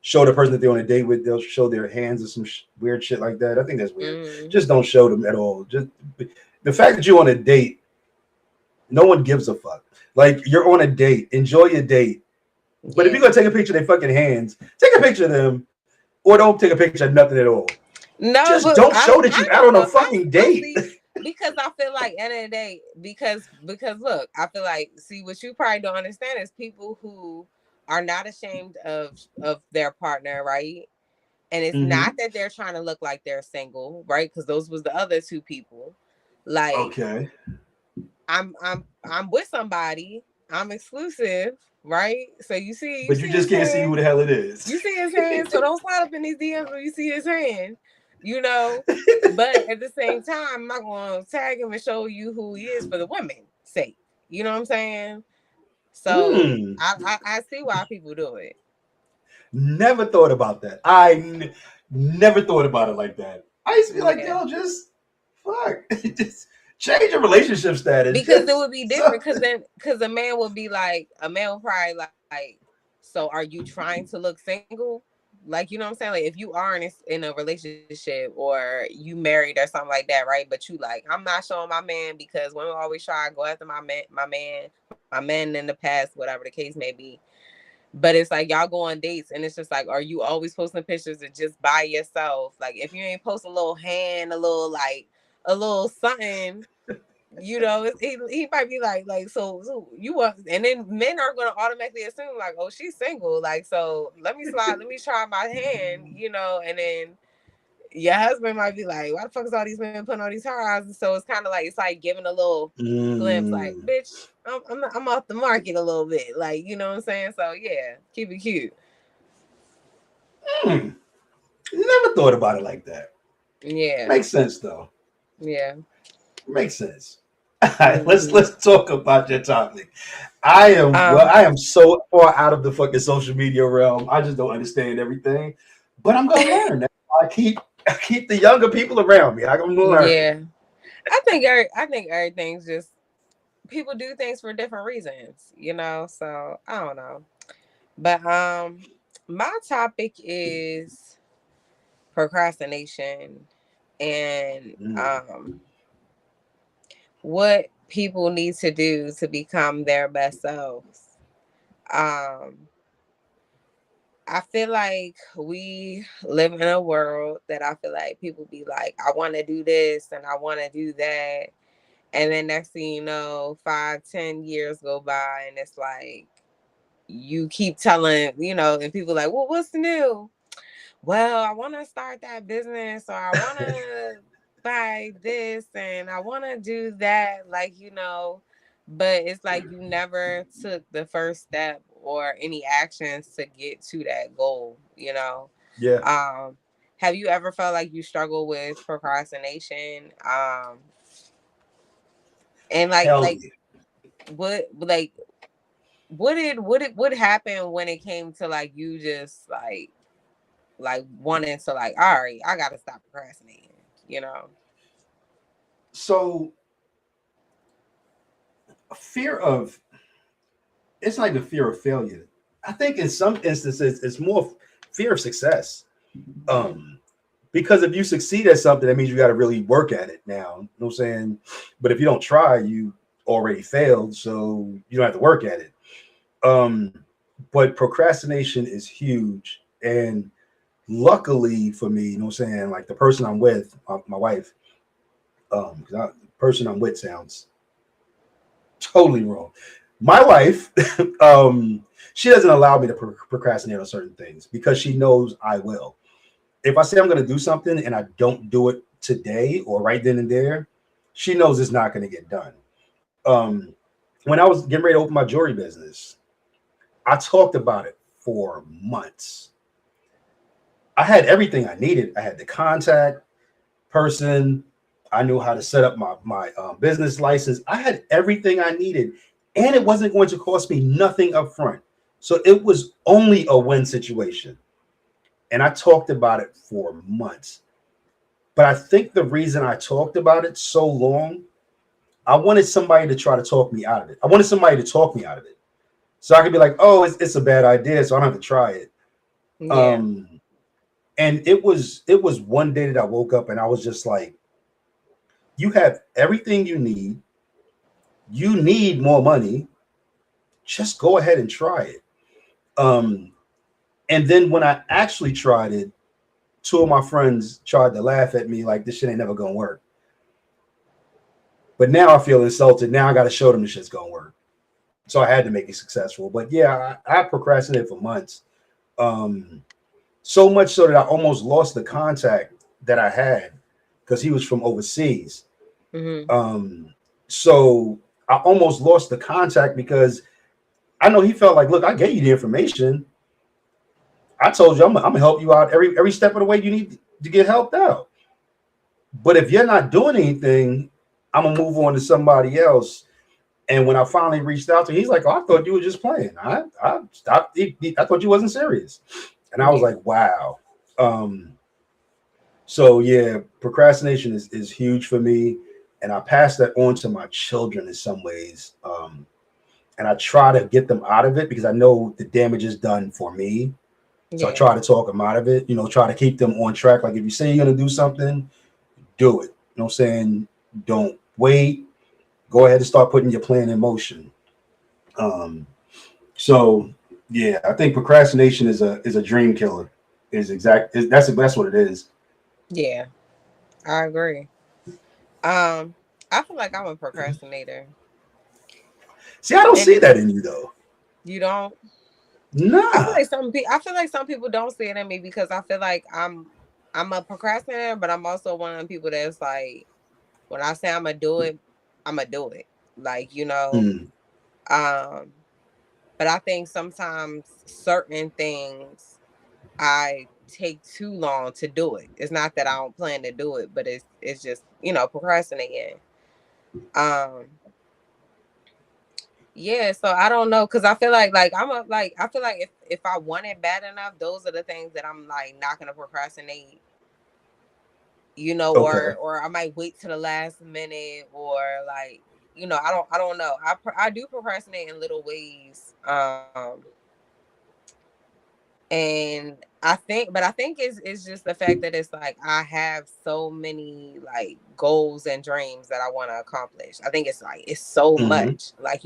show the person that they're on a date with. They'll show their hands or some weird shit like that. I think that's weird. Just don't show them at all. Just the fact that you're on a date, no one gives a fuck. Like, you're on a date, enjoy your date. But if you're gonna take a picture of their fucking hands, take a picture of them, or don't take a picture of nothing at all. No, Just but don't show that you're out on a fucking date. Because I feel like end of the day, because look, I feel like, see, what you probably don't understand is people who are not ashamed of their partner, right? And it's not that they're trying to look like they're single, right? Because those was the other two people. Like, okay, I'm with somebody, I'm exclusive, right? So you but you just can't see who the hell it is. You see his hand, so don't slide up in these DMs when you see his hand, you know. But at the same time, I'm not gonna tag him and show you who he is for the women's sake. You know what I'm saying? So I see why people do it. Never thought about that. Never thought about it like that. I used to be like, yo, just fuck, just change your relationship status. Because it would be different. Because a man would be like, a man would probably like, so are you trying to look single? Like, you know what I'm saying? Like, if you are in a relationship or you married or something like that, right? But you like, I'm not showing my man because women always try to go after my men in the past, whatever the case may be. But it's like, y'all go on dates and it's just like, are you always posting pictures of just by yourself? Like, if you ain't post a little hand, a little something, you know, he might be like so you are, and then men are going to automatically assume like, oh, she's single, like, so let me try my hand, you know. And then your husband might be like, why the fuck is all these men putting on these hard? So it's like giving a little glimpse, like, bitch, I'm off the market a little bit, like, you know what I'm saying? So yeah, keep it cute. Never thought about it like that. Yeah, makes sense though. Yeah, makes sense. All right, let's talk about your topic. I am so far out of the fucking social media realm. I just don't understand everything, but I'm gonna learn. I keep the younger people around me. I'm gonna learn. Yeah, I think everything's just, people do things for different reasons, you know. So I don't know, but my topic is procrastination and what people need to do to become their best selves. I feel like we live in a world that I feel like people be like, I want to do this and I want to do that. And then next thing you know, 5-10 years go by and it's like, you keep telling, you know, and people like, well, what's new? Well, I want to start that business, or I want to buy this and I want to do that. Like, you know, but it's like you never took the first step or any actions to get to that goal, you know? Yeah. Have you ever felt like you struggle with procrastination? And what happened when it came to like you just like wanting to like, all right, I gotta stop procrastinating, you know? So it's like the fear of failure. I think in some instances it's more fear of success. Because if you succeed at something, that means you got to really work at it now. You know what I'm saying? But if you don't try, you already failed, so you don't have to work at it. But procrastination is huge. And luckily for me, you know what I'm saying, like the person I'm with, my wife, the person I'm with sounds totally wrong. My wife, she doesn't allow me to procrastinate on certain things because she knows I will. If I say I'm going to do something and I don't do it today or right then and there, she knows it's not going to get done. when I was getting ready to open my jewelry business, I talked about it for months. I had everything I needed. I had the contact person. I knew how to set up my business license. I had everything I needed, and it wasn't going to cost me nothing up front. So it was only a win situation. And I talked about it for months. But I think the reason I talked about it so long, I wanted somebody to try to talk me out of it. I wanted somebody to talk me out of it. So I could be like, oh, it's a bad idea, so I don't have to try it. Yeah. Um, and it was one day that I woke up and I was just like, you have everything you need. You need more money. Just go ahead and try it. Um, and then when I actually tried it, two of my friends tried to laugh at me like this shit ain't never gonna work. But now I feel insulted. Now I got to show them this shit's gonna work. So I had to make it successful. But yeah, I procrastinated for months. Um, so much so that I almost lost the contact that I had because he was from overseas. Mm-hmm. Um, so I almost lost the contact because I know he felt like, look, I gave you the information. I told you I'm gonna help you out every step of the way you need to get helped out. But if you're not doing anything, I'm gonna move on to somebody else. And when I finally reached out to him, he's like, "Oh, I thought you were just playing. I stopped. I thought you wasn't serious." And I was Yeah. like, "Wow." Um, so yeah, procrastination is huge for me, and I pass that on to my children in some ways. And I try to get them out of it because I know the damage is done for me. So I Yeah. try to talk them out of it. Try to keep them on track. Like if you say you're gonna do something, do it. You know what I'm saying? Don't wait. Go ahead and start putting your plan in motion. Um, So yeah, I think procrastination is a dream killer. That's what it is. Yeah. I agree. Um, I feel like I'm a procrastinator. See, I don't And see it's that in you though. you don't Nah. I feel like some people don't see it in me because I feel like I'm a procrastinator, but I'm also one of the people that's like when I say I'm gonna do it, I'm gonna do it. Like, Mm, um but I think sometimes certain things I take too long to do it. It's not that I don't plan to do it, but it's just, procrastinating. Um Yeah, so I don't know because I feel like I feel like if I want it bad enough, those are the things that I'm like not gonna procrastinate, okay. or I might wait to the last minute, or like I don't know. I do procrastinate in little ways, and I think it's just the fact that it's like I have so many like goals and dreams that I want to accomplish. I think it's like it's so Mm-hmm. much, like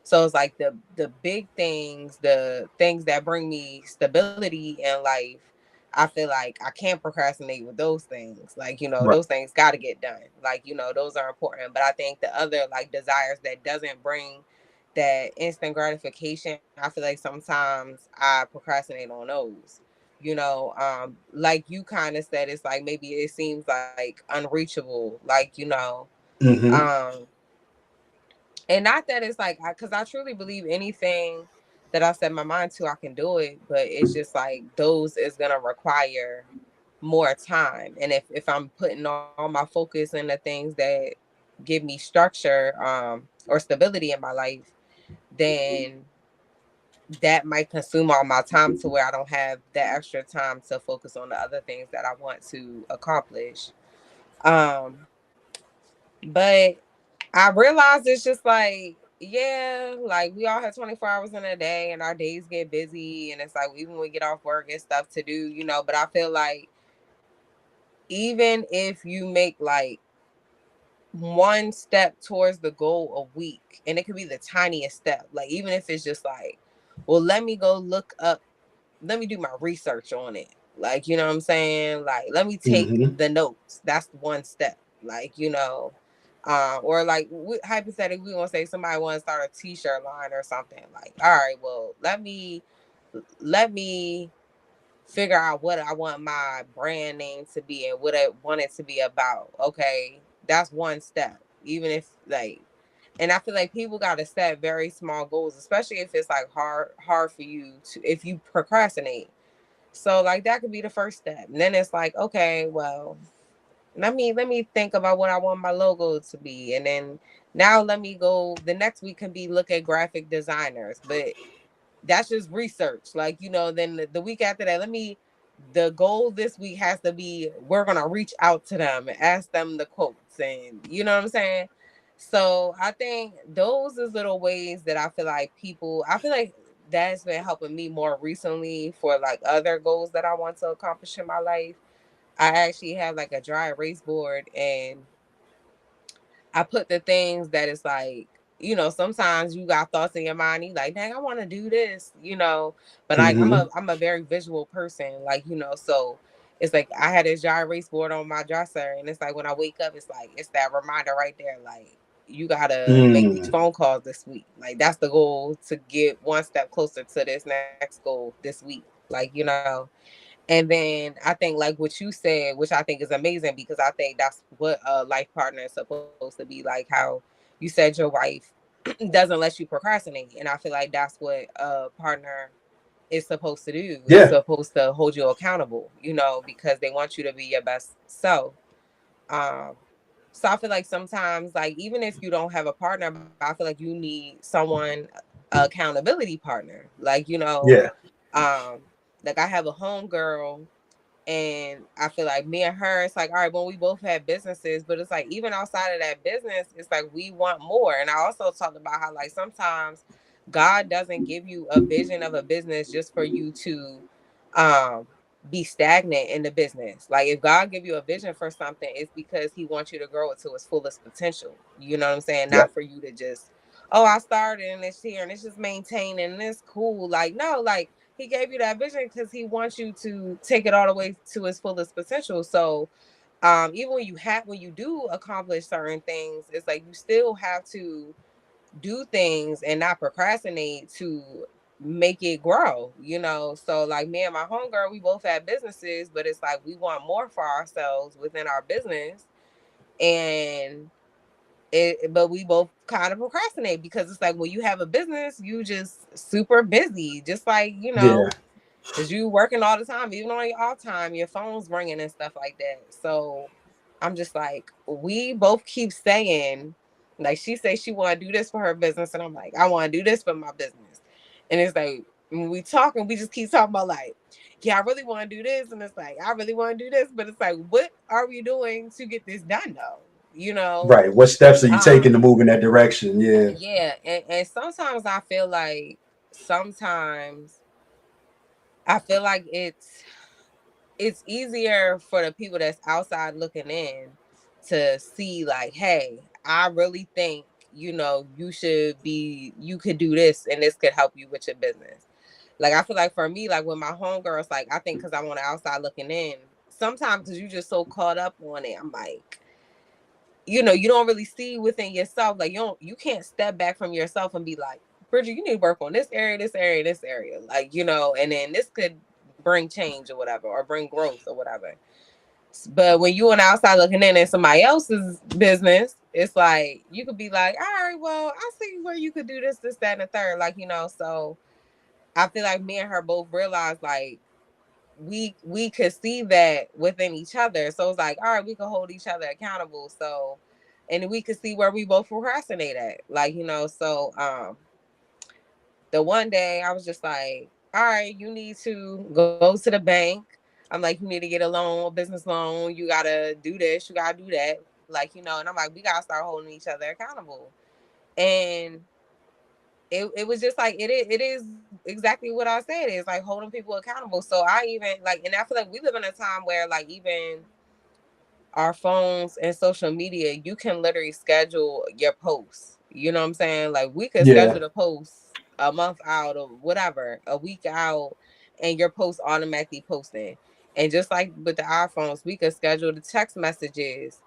so it's like the big things, the things that bring me stability in life. I feel like I can't procrastinate with those things. Like, Right. those things got to get done. Like, those are important. But I think the other like desires that doesn't bring that instant gratification, I feel like sometimes I procrastinate on those. Like you kind of said, it's like maybe it seems like unreachable, like, Mm-hmm. um, and not that it's like, because I truly believe anything that I set my mind to, I can do it, but it's just like those is gonna require more time. And if I'm putting all my focus in the things that give me structure, or stability in my life, then that might consume all my time to where I don't have that extra time to focus on the other things that I want to accomplish. Um, but I realized it's just like, yeah, like we all have 24 hours in a day and our days get busy, and it's like even when we get off work and stuff to do, but I feel like even if you make like one step towards the goal a week, and it could be the tiniest step, like even if it's just like, well, let me go look up, let me do my research on it. Like, you know what I'm saying? Like, let me take Mm-hmm. the notes. That's one step. Like, or like hypothetically, we want to say somebody want to start a t-shirt line or something. Like, all right, well, let me figure out what I want my brand name to be and what I want it to be about. Okay, that's one step. Even if like And I feel like people got to set very small goals, especially if it's like hard for you to, if you procrastinate. So like that could be the first step. And then it's like, okay, well, let me think about what I want my logo to be. And then now let me go, the next week can be look at graphic designers. But that's just research. Like, then the week after that, the goal this week has to be, we're going to reach out to them and ask them the quotes. And you know what I'm saying? So I think those is little ways that I feel like that's been helping me more recently for like other goals that I want to accomplish in my life. I actually have like a dry erase board, and I put the things that is like, sometimes you got thoughts in your mind, you like, dang, I want to do this, but like I'm Mm-hmm. a very visual person, like, so it's like I had this dry erase board on my dresser, and it's like when I wake up, it's like it's that reminder right there, like you gotta make these Mm. phone calls this week. Like that's the goal, to get one step closer to this next goal this week. Like, and then I think like what you said, which I think is amazing, because I think that's what a life partner is supposed to be, like how you said your wife doesn't let you procrastinate. And I feel like that's what a partner is supposed to do. It's Yeah. supposed to hold you accountable, because they want you to be your best self. Um, so I feel like sometimes, like even if you don't have a partner, but I feel like you need someone, accountability partner. Like, Yeah. um, like I have a home girl, and I feel like me and her, it's like, all right, well, we both have businesses, but it's like even outside of that business, it's like we want more. And I also talked about how like sometimes God doesn't give you a vision of a business just for you to um be stagnant in the business. Like if God give you a vision for something, it's because he wants you to grow it to its fullest potential. You know what I'm saying? Yep. Not for you to just, oh, I started and it's here and it's just maintaining and it's cool. Like, no, like he gave you that vision because he wants you to take it all the way to its fullest potential. So even when you do accomplish certain things, it's like you still have to do things and not procrastinate to make it grow, So like me and my homegirl, we both have businesses, but it's like we want more for ourselves within our business. And but we both kind of procrastinate because it's like when you have a business, you just super busy, just like, Yeah. because you working all the time, even on your off time, your phone's ringing and stuff like that. So I'm just like, we both keep saying, like she says she want to do this for her business, and I'm like, I want to do this for my business. And it's like when we talk and we just keep talking about like, yeah, I really want to do this, and it's like I really want to do this, but it's like, what are we doing to get this done though? You know, Right. What steps are you taking to um, move in that direction? Yeah. yeah, and sometimes I feel like sometimes I feel like it's easier for the people that's outside looking in to see like, hey, I really think, you could do this and this could help you with your business. Like I feel like for me, like with my homegirls, like I think because I'm on the outside looking in, sometimes because you just so caught up on it, I'm like, you don't really see within yourself, like you can't step back from yourself and be like, Bridget, you need to work on this area, this area, this area, like, and then this could bring change or whatever, or bring growth or whatever. But when you on the outside looking in somebody else's business, it's like you could be like, all right, well, I see where you could do this, this, that, and the third, like, so I feel like me and her both realized like we could see that within each other. So it's like, all right, we could hold each other accountable. So, and we could see where we both procrastinate at. Like, so the one day I was just like, all right, you need to go to the bank. I'm like, you need to get a loan, a business loan. You gotta do this, you gotta do that. Like, and I'm like, we gotta start holding each other accountable. And it was just like it is exactly what I said. It's like holding people accountable. So I even like, and I feel like we live in a time where like even our phones and social media, you can literally schedule your posts. You know what I'm saying? Like we could Yeah. schedule the posts a month out or whatever, a week out, and your post automatically posting. And just like with the iPhones, we could schedule the text messages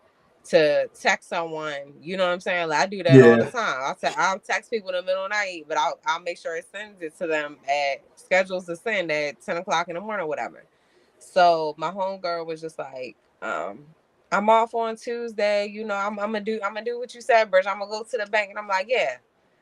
to text someone. You know what I'm saying? Like I do that all the Yeah. time. I'll text people in the middle of the night, but I'll make sure it sends it to them at schedules to send at 10 o'clock in the morning, or whatever. So my homegirl was just like, I'm off on Tuesday. You know, I'm gonna do what you said, Bridge. I'm gonna go to the bank, and I'm like, yeah,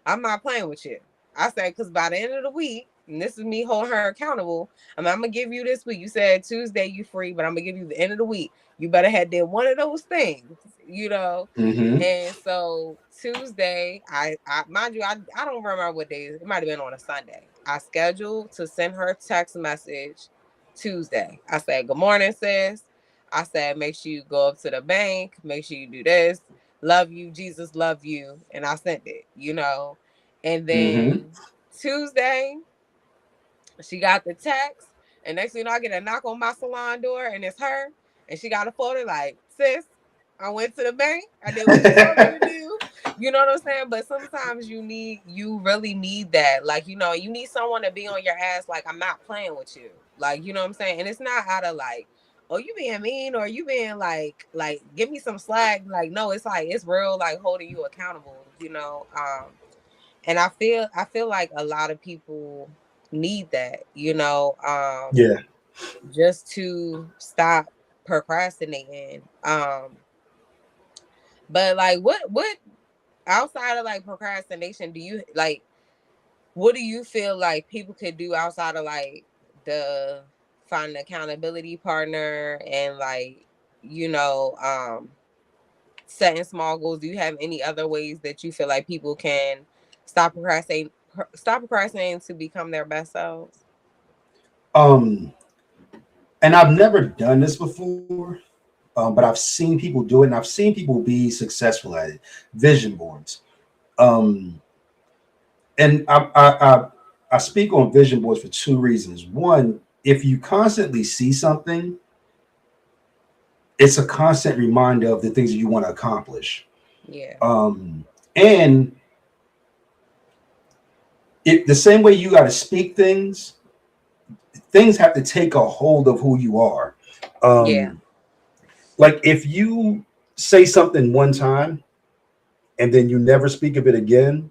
I'm not playing with you. I said, because by the end of the week, and this is me holding her accountable. I'm gonna give you this week. You said Tuesday you free, but I'm gonna give you the end of the week. You better have did one of those things, you know. Mm-hmm. And so Tuesday, I mind you, I don't remember what day. It might have been on a Sunday. I scheduled to send her a text message Tuesday. I said, good morning, sis. I said, make sure you go up to the bank, make sure you do this. Love you, Jesus, love you. And I sent it, you know. And Mm-hmm. then Tuesday, she got the text. And next thing you know, I get a knock on my salon door and it's her. And she got a photo like, sis, I went to the bank. I did what you told me to do. You know what I'm saying? But sometimes you really need that. Like, you know, you need someone to be on your ass. Like, I'm not playing with you. Like, you know what I'm saying? And it's not out of like, oh, you being mean or you being like, give me some slack. Like, no, it's like, it's real, like holding you accountable, you know? And I feel like a lot of people need that, you know, Yeah. just to stop procrastinating. But like what outside of like procrastination do you like what do you feel like people could do outside of like the find an accountability partner and like, you know, setting small goals? Do you have any other ways that you feel like people can stop procrastinating to become their best selves? Um, and I've never done this before, but I've seen people do it, and I've seen people be successful at it. Vision boards. Um, and I speak on vision boards for two reasons. One, if you constantly see something, it's a constant reminder of the things that you want to accomplish. Yeah. Um, and the same way you got to speak things, things have to take a hold of who you are. Yeah. Um, like if you say something one time and then you never speak of it again,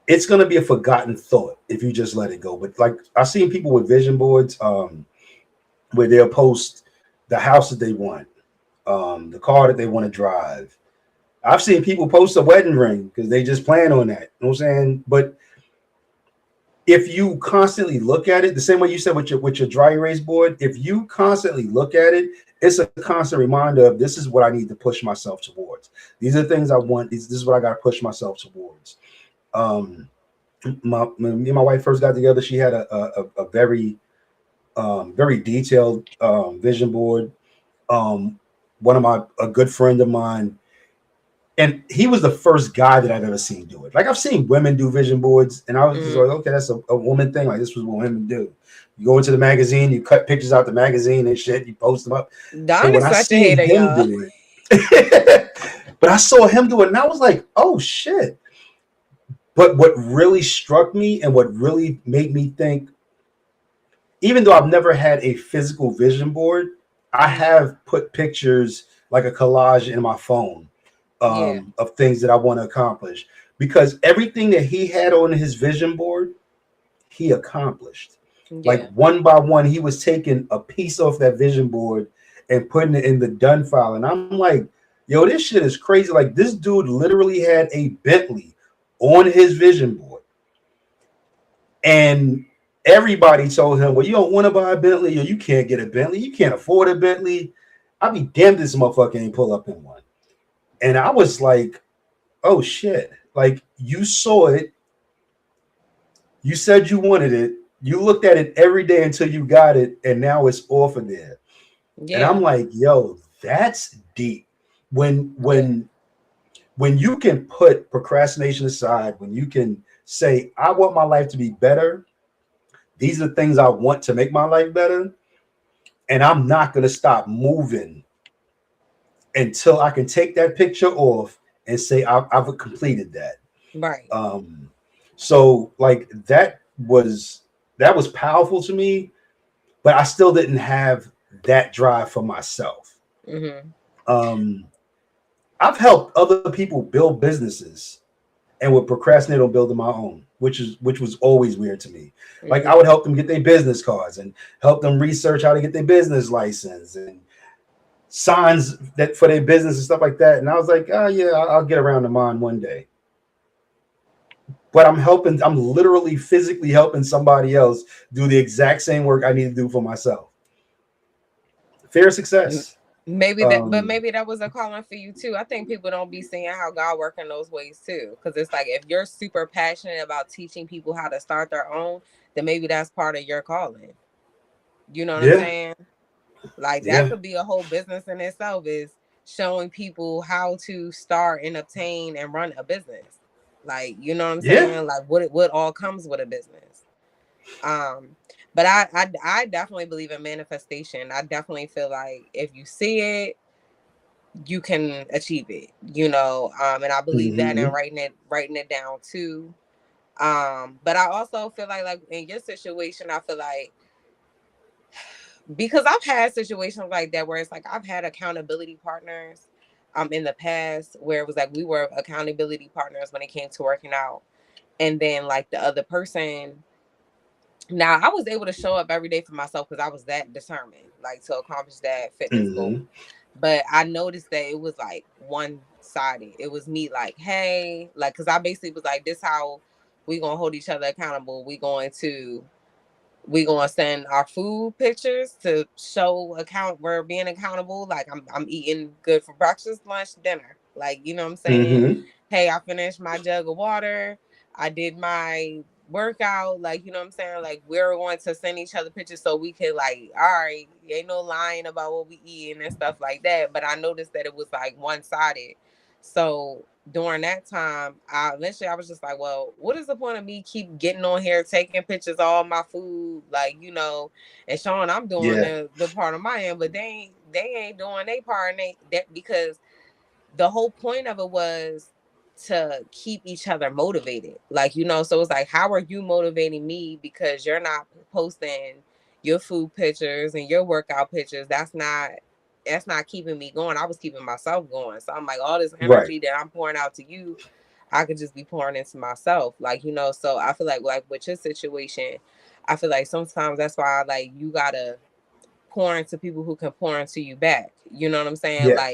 it's going to be a forgotten thought if you just let it go. But like I've seen people with vision boards, where they'll post the house that they want, the car that they want to drive. I've seen people post a wedding ring because they just plan on that. You know what I'm saying? But if you constantly look at it, the same way you said with your dry erase board, if you constantly look at it, it's a constant reminder of this is what I need to push myself towards. These are the things I want. This is what I got to push myself towards. Um, me and my wife first got together. She had a very very detailed vision board. Um, one of a good friend of mine, and he was the first guy that I've ever seen do it. Like I've seen women do vision boards, and I was just like, okay, that's a woman thing. Like this was what women do. You go into the magazine, you cut pictures out the magazine and shit, you post them up. But Don when is I such a seen hater, him y'all. do it, but I saw him do it, and I was like, oh shit. But what really struck me and what really made me think, even though I've never had a physical vision board, I have put pictures like a collage in my phone, Yeah. of things that I want to accomplish, because everything that he had on his vision board, he accomplished. Like Yeah. one by one, he was taking a piece off that vision board and putting it in the done file. And I'm like, yo, this shit is crazy. Like this dude literally had a Bentley on his vision board. And everybody told him, well, you don't want to buy a Bentley, or you can't get a Bentley. You can't afford a Bentley. I'd be damned this motherfucker ain't pull up in one. And I was like, oh shit. Like you saw it. You said you wanted it. You looked at it every day until you got it. And now it's off of there. And I'm Yeah. like, yo, that's deep. When Yeah. when when you can put procrastination aside, when you can say, I want my life to be better. These are things I want to make my life better. And I'm not going to stop moving until I can take that picture off and say I've completed that. Right. Um, so like that was powerful to me, but I still didn't have that drive for myself. Mm-hmm. Um, I've helped other people build businesses and would procrastinate on building my own, which was always weird to me. Like I Mm-hmm. would help them get their business cards and help them research how to get their business license and signs that for their business and stuff like that. And I was like, oh yeah, I'll get around to mine one day. But I'm literally physically helping somebody else do the exact same work I need to do for myself. Fair success. Maybe that was a calling for you too. I think people don't be seeing how God work in those ways too. Because it's like if you're super passionate about teaching people how to start their own, then maybe that's part of your calling. You know what I'm Yeah. saying? Like that Yeah. could be a whole business in itself, is showing people how to start and obtain and run a business. Like, you know what I'm Yeah. saying? Like what all comes with a business. But I definitely believe in manifestation. I definitely feel like if you see it, you can achieve it, you know. And I believe that in Mm-hmm. writing it down too. But I also feel like in your situation, I feel like because I've had situations like that where it's like I've had accountability partners in the past where it was like we were accountability partners when it came to working out. And then like the other person, now I was able to show up every day for myself because I was that determined, like to accomplish that fitness goal. Mm-hmm. But I noticed that it was like one sided. It was me like, hey, like, because I basically was like, this how we gonna hold each other accountable. We gonna send our food pictures to show account we're being accountable. Like I'm eating good for breakfast, lunch, dinner. Like, you know what I'm saying? Mm-hmm. Hey, I finished my jug of water. I did my workout. Like, you know what I'm saying? Like we're going to send each other pictures so we could like, all right, ain't no lying about what we eating and stuff like that. But I noticed that it was like one sided. So during that time, I was just like, well, what is the point of me keep getting on here taking pictures of all my food, like, you know, and showing I'm doing Yeah. the part of my end, but they ain't doing their part, and they that because the whole point of it was to keep each other motivated, like, you know. So it's like, how are you motivating me because you're not posting your food pictures and your workout pictures? That's not keeping me going. I was keeping myself going. So I'm like, all this Right. energy that I'm pouring out to you, I could just be pouring into myself, like, you know. So I feel like with your situation, I feel like sometimes that's why like you gotta pour into people who can pour into you back. You know what I'm saying? Yeah.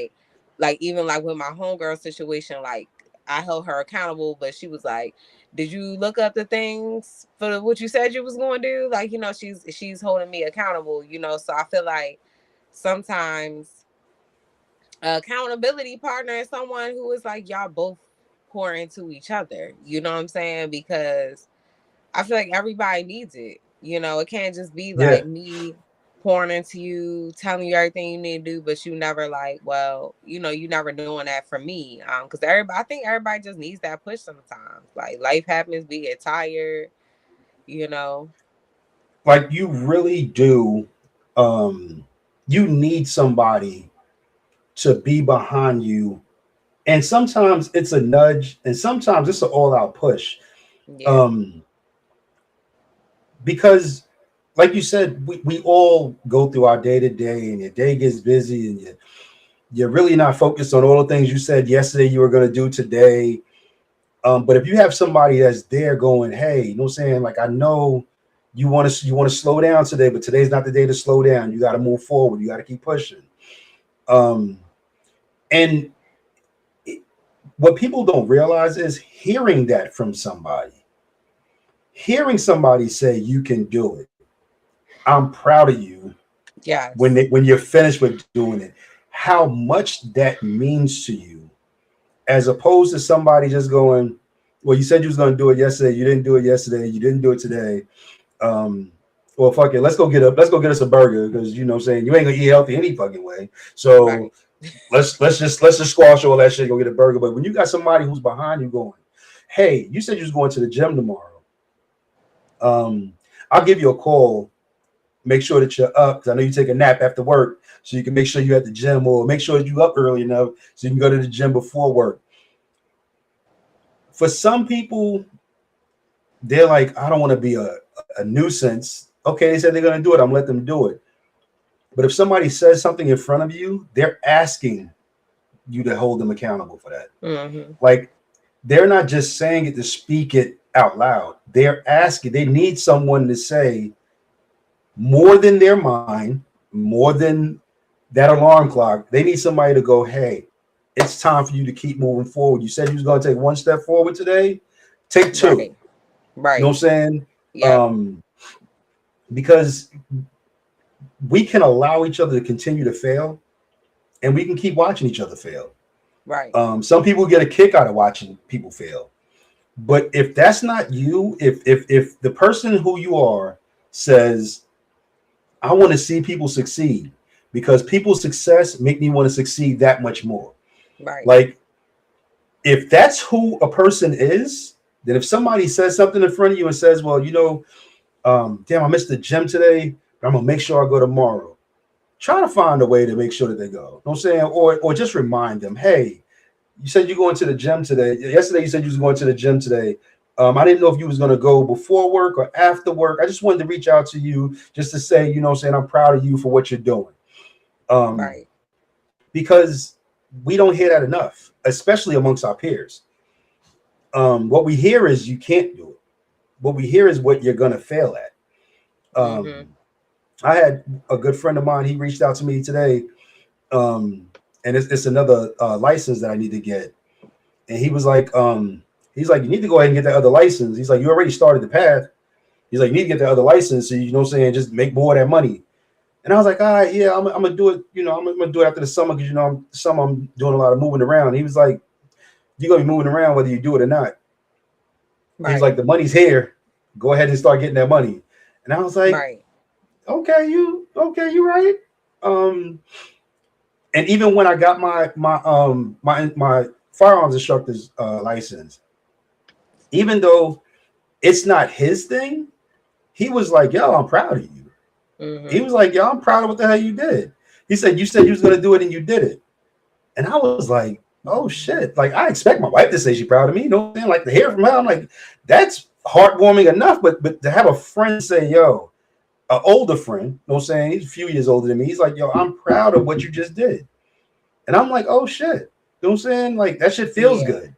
Like even like with my homegirl situation, like I held her accountable, but she was like, "Did you look up the things for what you said you was going to do?" Like, you know, she's holding me accountable. You know, so I feel like sometimes accountability partner is someone who is like y'all both pour into each other. You know what I'm saying? Because I feel like everybody needs it. You know, it can't just be Yeah. like me pouring into you, telling you everything you need to do, but you never like, well, you know, you never doing that for me. Because everybody, I think everybody just needs that push sometimes. Like life happens, we get tired, you know. Like you really do. Um, you need somebody to be behind you. And sometimes it's a nudge, and sometimes it's an all-out push. Yeah. Um, because like you said, we all go through our day to day, and your day gets busy, and you're really not focused on all the things you said yesterday you were going to do today. But if you have somebody that's there going, hey, you know what I'm saying? Like, I know you want to slow down today, but today's not the day to slow down. You got to move forward. You got to keep pushing. Um, and what people don't realize is hearing somebody say you can do it. I'm proud of you Yes. when you're finished with doing it. How much that means to you, as opposed to somebody just going, well, you said you was going to do it yesterday. You didn't do it yesterday. You didn't do it today. Um, well, fuck it. Let's go get us a burger because you know what I'm saying you ain't gonna eat healthy any fucking way. So Right. let's just squash all that shit. Go get a burger. But when you got somebody who's behind you going, hey, you said you was going to the gym tomorrow. Um, I'll give you a call. Make sure that you're up because I know you take a nap after work, so you can make sure you're at the gym, or make sure you up early enough so you can go to the gym before work. For some people, they're like, I don't want to be a nuisance. Okay, they said they're gonna do it. I'm gonna let them do it. But if somebody says something in front of you, they're asking you to hold them accountable for that. Mm-hmm. Like they're not just saying it to speak it out loud. They're asking, they need someone to say more than their mind, more than that alarm clock. They need somebody to go, hey, it's time for you to keep moving forward. You said you was going to take one step forward today. Take two. Right. You know what I'm Right. saying? Yep. Because we can allow each other to continue to fail, and we can keep watching each other fail. Right. Some people get a kick out of watching people fail. But if that's not you, if the person who you are says, I want to see people succeed because people's success make me want to succeed that much more. Right. Like if that's who a person is, then if somebody says something in front of you and says, well, damn, I missed the gym today, but I'm gonna make sure I go tomorrow. Try to find a way to make sure that they go. You know what I'm saying? Or just remind them, hey, you said you're going to the gym today. Yesterday you said you was going to the gym today. I didn't know if you was going to go before work or after work. I just wanted to reach out to you just to say, saying I'm proud of you for what you're doing. Um, Right. because we don't hear that enough, especially amongst our peers. What we hear is you can't do it. What we hear is what you're going to fail at. Mm-hmm. I had a good friend of mine. He reached out to me today, and it's another license that I need to get. And he's like, you need to go ahead and get that other license. He's like, you already started the path. He's like, you need to get the other license, so what I'm saying, just make more of that money. And I was like, all right, yeah, I'm gonna do it. I'm gonna do it after the summer because I'm doing a lot of moving around. And he was like, you're gonna be moving around whether you do it or not. He's Right. like, the money's here. Go ahead and start getting that money. And I was like, Right. you right. Um, and even when I got my firearms instructor's license, even though it's not his thing, he was like, yo, I'm proud of you. He Mm-hmm. was like, yo, I'm proud of what the hell you did. He said, you was going to do it and you did it. And I was like, oh shit. Like, I expect my wife to say she's proud of me. You know what I'm saying? Like, to hear from her, I'm like, that's heartwarming enough. But to have a friend say, yo, an older friend, you know what I'm saying? He's a few years older than me. He's like, yo, I'm proud of what you just did. And I'm like, oh shit. You know what I'm saying? Like, that shit feels Yeah. good.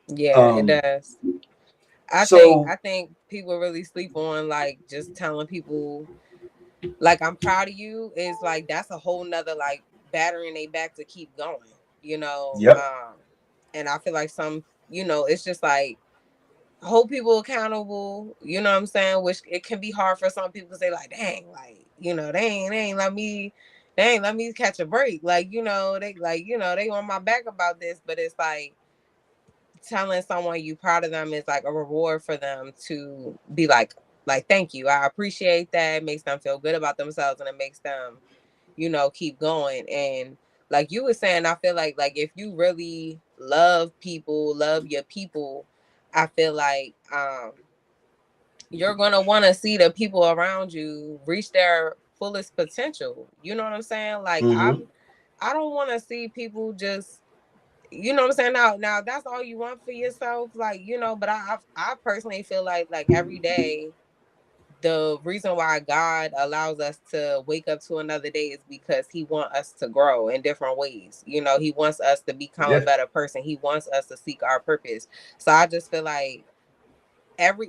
Yeah, it Um, does. I think so I think people really sleep on like just telling people like I'm proud of you is like that's a whole nother like battering they back to keep going, you know. yep, And I feel like it's just like hold people accountable, you know what I'm saying? Which it can be hard for some people to say like, dang, like, they ain't let me catch a break. Like, they on my back about this, but it's like telling someone you proud of them is like a reward for them to be like thank you, I appreciate that. It makes them feel good about themselves and it makes them keep going. And like you were saying, I feel like if you really love your people, I feel like you're gonna want to see the people around you reach their fullest potential, you know what I'm saying? Like mm-hmm. I don't want to see people just, you know what I'm saying? Now that's all you want for yourself, like, but I personally feel like every day the reason why God allows us to wake up to another day is because he wants us to grow in different ways. He wants us to become a Yeah, better person. He wants us to seek our purpose. So I just feel like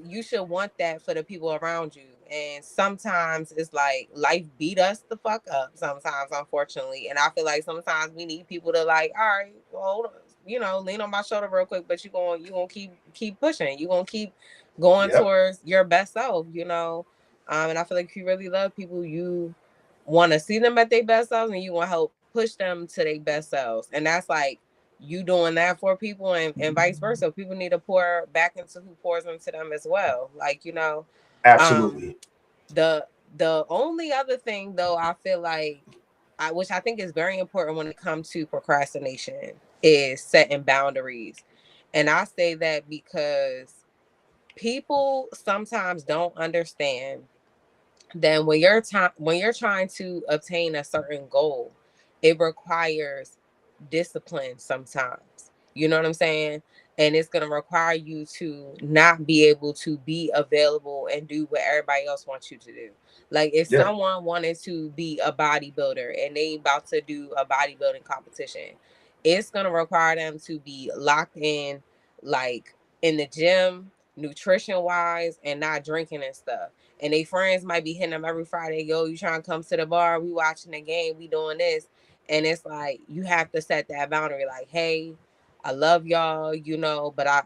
you should want that for the people around you. And sometimes it's like life beat us the fuck up sometimes, unfortunately. And I feel like sometimes we need people to like, all right, well, hold on, lean on my shoulder real quick, but you gonna keep pushing. You gonna keep going yep, towards your best self. And I feel like if you really love people, you want to see them at their best selves and you want to help push them to their best selves. And that's like you doing that for people, and vice versa. People need to pour back into who pours into them as well. Like, um, absolutely. the the only other thing though, I feel like which I think is very important when it comes to procrastination is setting boundaries. And I say that because people sometimes don't understand then when you're trying to obtain a certain goal, it requires discipline sometimes. You know what I'm saying? And it's going to require you to not be able to be available and do what everybody else wants you to do. Like if Yeah, someone wanted to be a bodybuilder and they about to do a bodybuilding competition, it's going to require them to be locked in, like in the gym, nutrition wise, and not drinking and stuff. And they friends might be hitting them every Friday. Yo, you trying to come to the bar? We watching the game. We doing this. And it's like, you have to set that boundary. Like, hey, I love y'all, but I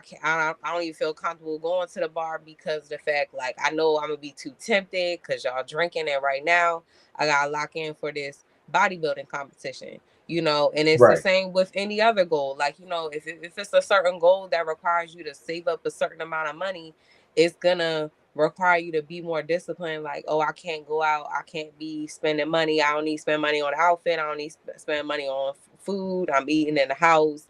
can't, I don't even feel comfortable going to the bar because of the fact, like, I know I'm gonna be too tempted because y'all drinking, and right now I gotta lock in for this bodybuilding competition. And it's the Right. same with any other goal. Like, if it's a certain goal that requires you to save up a certain amount of money, it's gonna require you to be more disciplined. Like, oh, I can't go out, I can't be spending money, I don't need to spend money on outfit, I don't need to spend money on food, I'm eating in the house,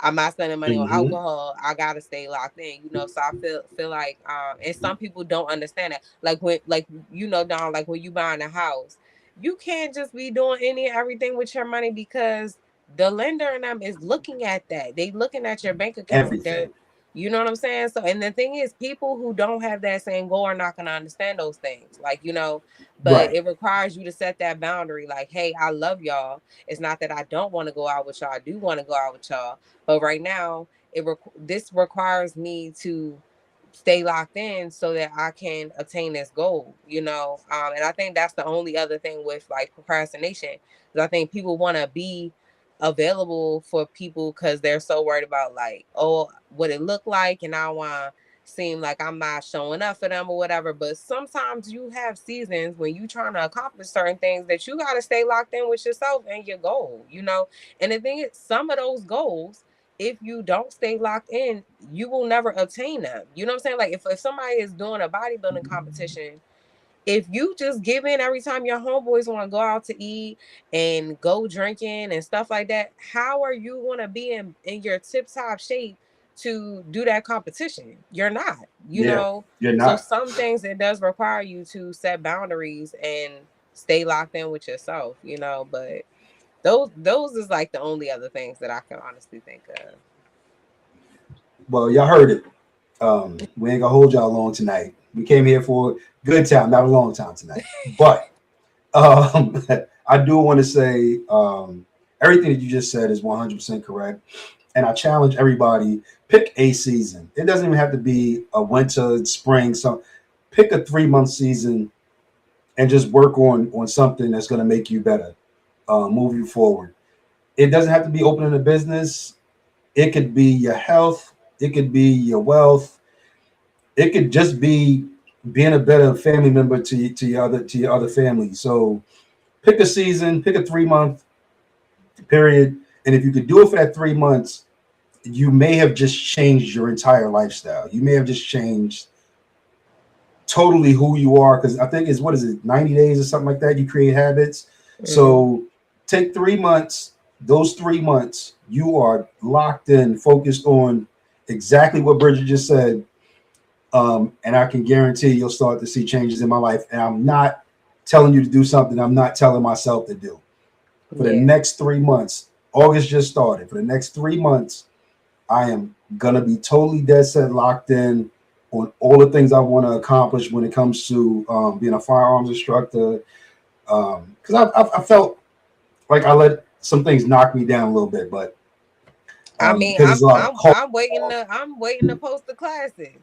I'm not spending money on Mm-hmm. alcohol, I gotta stay locked in. So I feel like and some people don't understand that. Like, when, like, Don, like, when you buying a house, you can't just be doing any and everything with your money, because the lender and them is looking at that. They looking at your bank account. They're, Everything. you know what I'm saying? So, and the thing is, people who don't have that same goal are not going to understand those things. Like, but Right. it requires you to set that boundary. Like, hey, I love y'all. It's not that I don't want to go out with y'all. I do want to go out with y'all. But right now, this requires me to stay locked in so that I can attain this goal, and I think that's the only other thing with, like, procrastination, because I think people want to be available for people because they're so worried about, like, oh, what it look like, and I want to seem like I'm not showing up for them or whatever. But sometimes you have seasons when you trying to accomplish certain things that you got to stay locked in with yourself and your goal, and the thing is, some of those goals, if you don't stay locked in, you will never obtain them. You know what I'm saying? Like, if somebody is doing a bodybuilding competition, if you just give in every time your homeboys want to go out to eat and go drinking and stuff like that, how are you going to be in your tip-top shape to do that competition? You're not, Yeah. You're So not. some things, it does require you to set boundaries and stay locked in with yourself, but those is like the only other things that I can honestly think of. Well, y'all heard it. We ain't gonna hold y'all long tonight. We came here for a good time, not a long time tonight. But I do want to say everything that you just said is 100% correct. And I challenge everybody, pick a season. It doesn't even have to be a winter, spring. So pick a 3-month season and just work on something that's going to make you better, move you forward. It doesn't have to be opening a business. It could be your health. It could be your wealth. It could just be being a better family member to your other family. So pick a season, pick a 3-month period, and if you could do it for that 3 months, you may have just changed your entire lifestyle. You may have just changed totally who you are, because I think it's, what is it, 90 days or something like that, you create habits. Mm-hmm. So take 3 months. Those 3 months, you are locked in, focused on exactly what Bridget just said. And I can guarantee you'll start to see changes in my life. And I'm not telling you to do something I'm not telling myself to do. For the next 3 months, August just started. For the next 3 months, I am going to be totally dead set, locked in on all the things I want to accomplish when it comes to being a firearms instructor. Because I felt like I let some things knock me down a little bit, but I mean, I'm waiting to post the classes.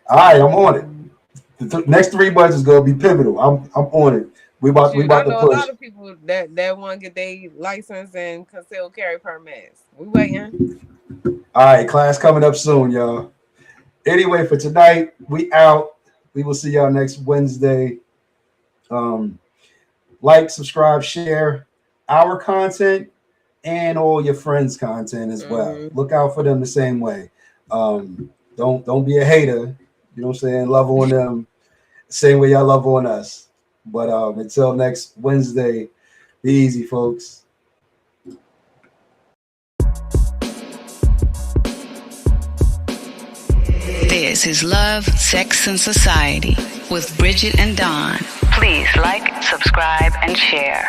All right, I'm on it. The next 3 months is gonna be pivotal. I'm on it. We about to push. I know a lot of people that want to get their license and concealed carry permits. We waiting. All right, class coming up soon, y'all. Anyway, for tonight, we out. We will see y'all next Wednesday. Like, subscribe, share our content and all your friends' content as well. Look out for them the same way. Don't be a hater. You know what I'm saying? Love on them same way y'all love on us. But until next Wednesday, be easy, folks. This is Love, Sex, and Society with Bridget and Don. Please like, subscribe, and share.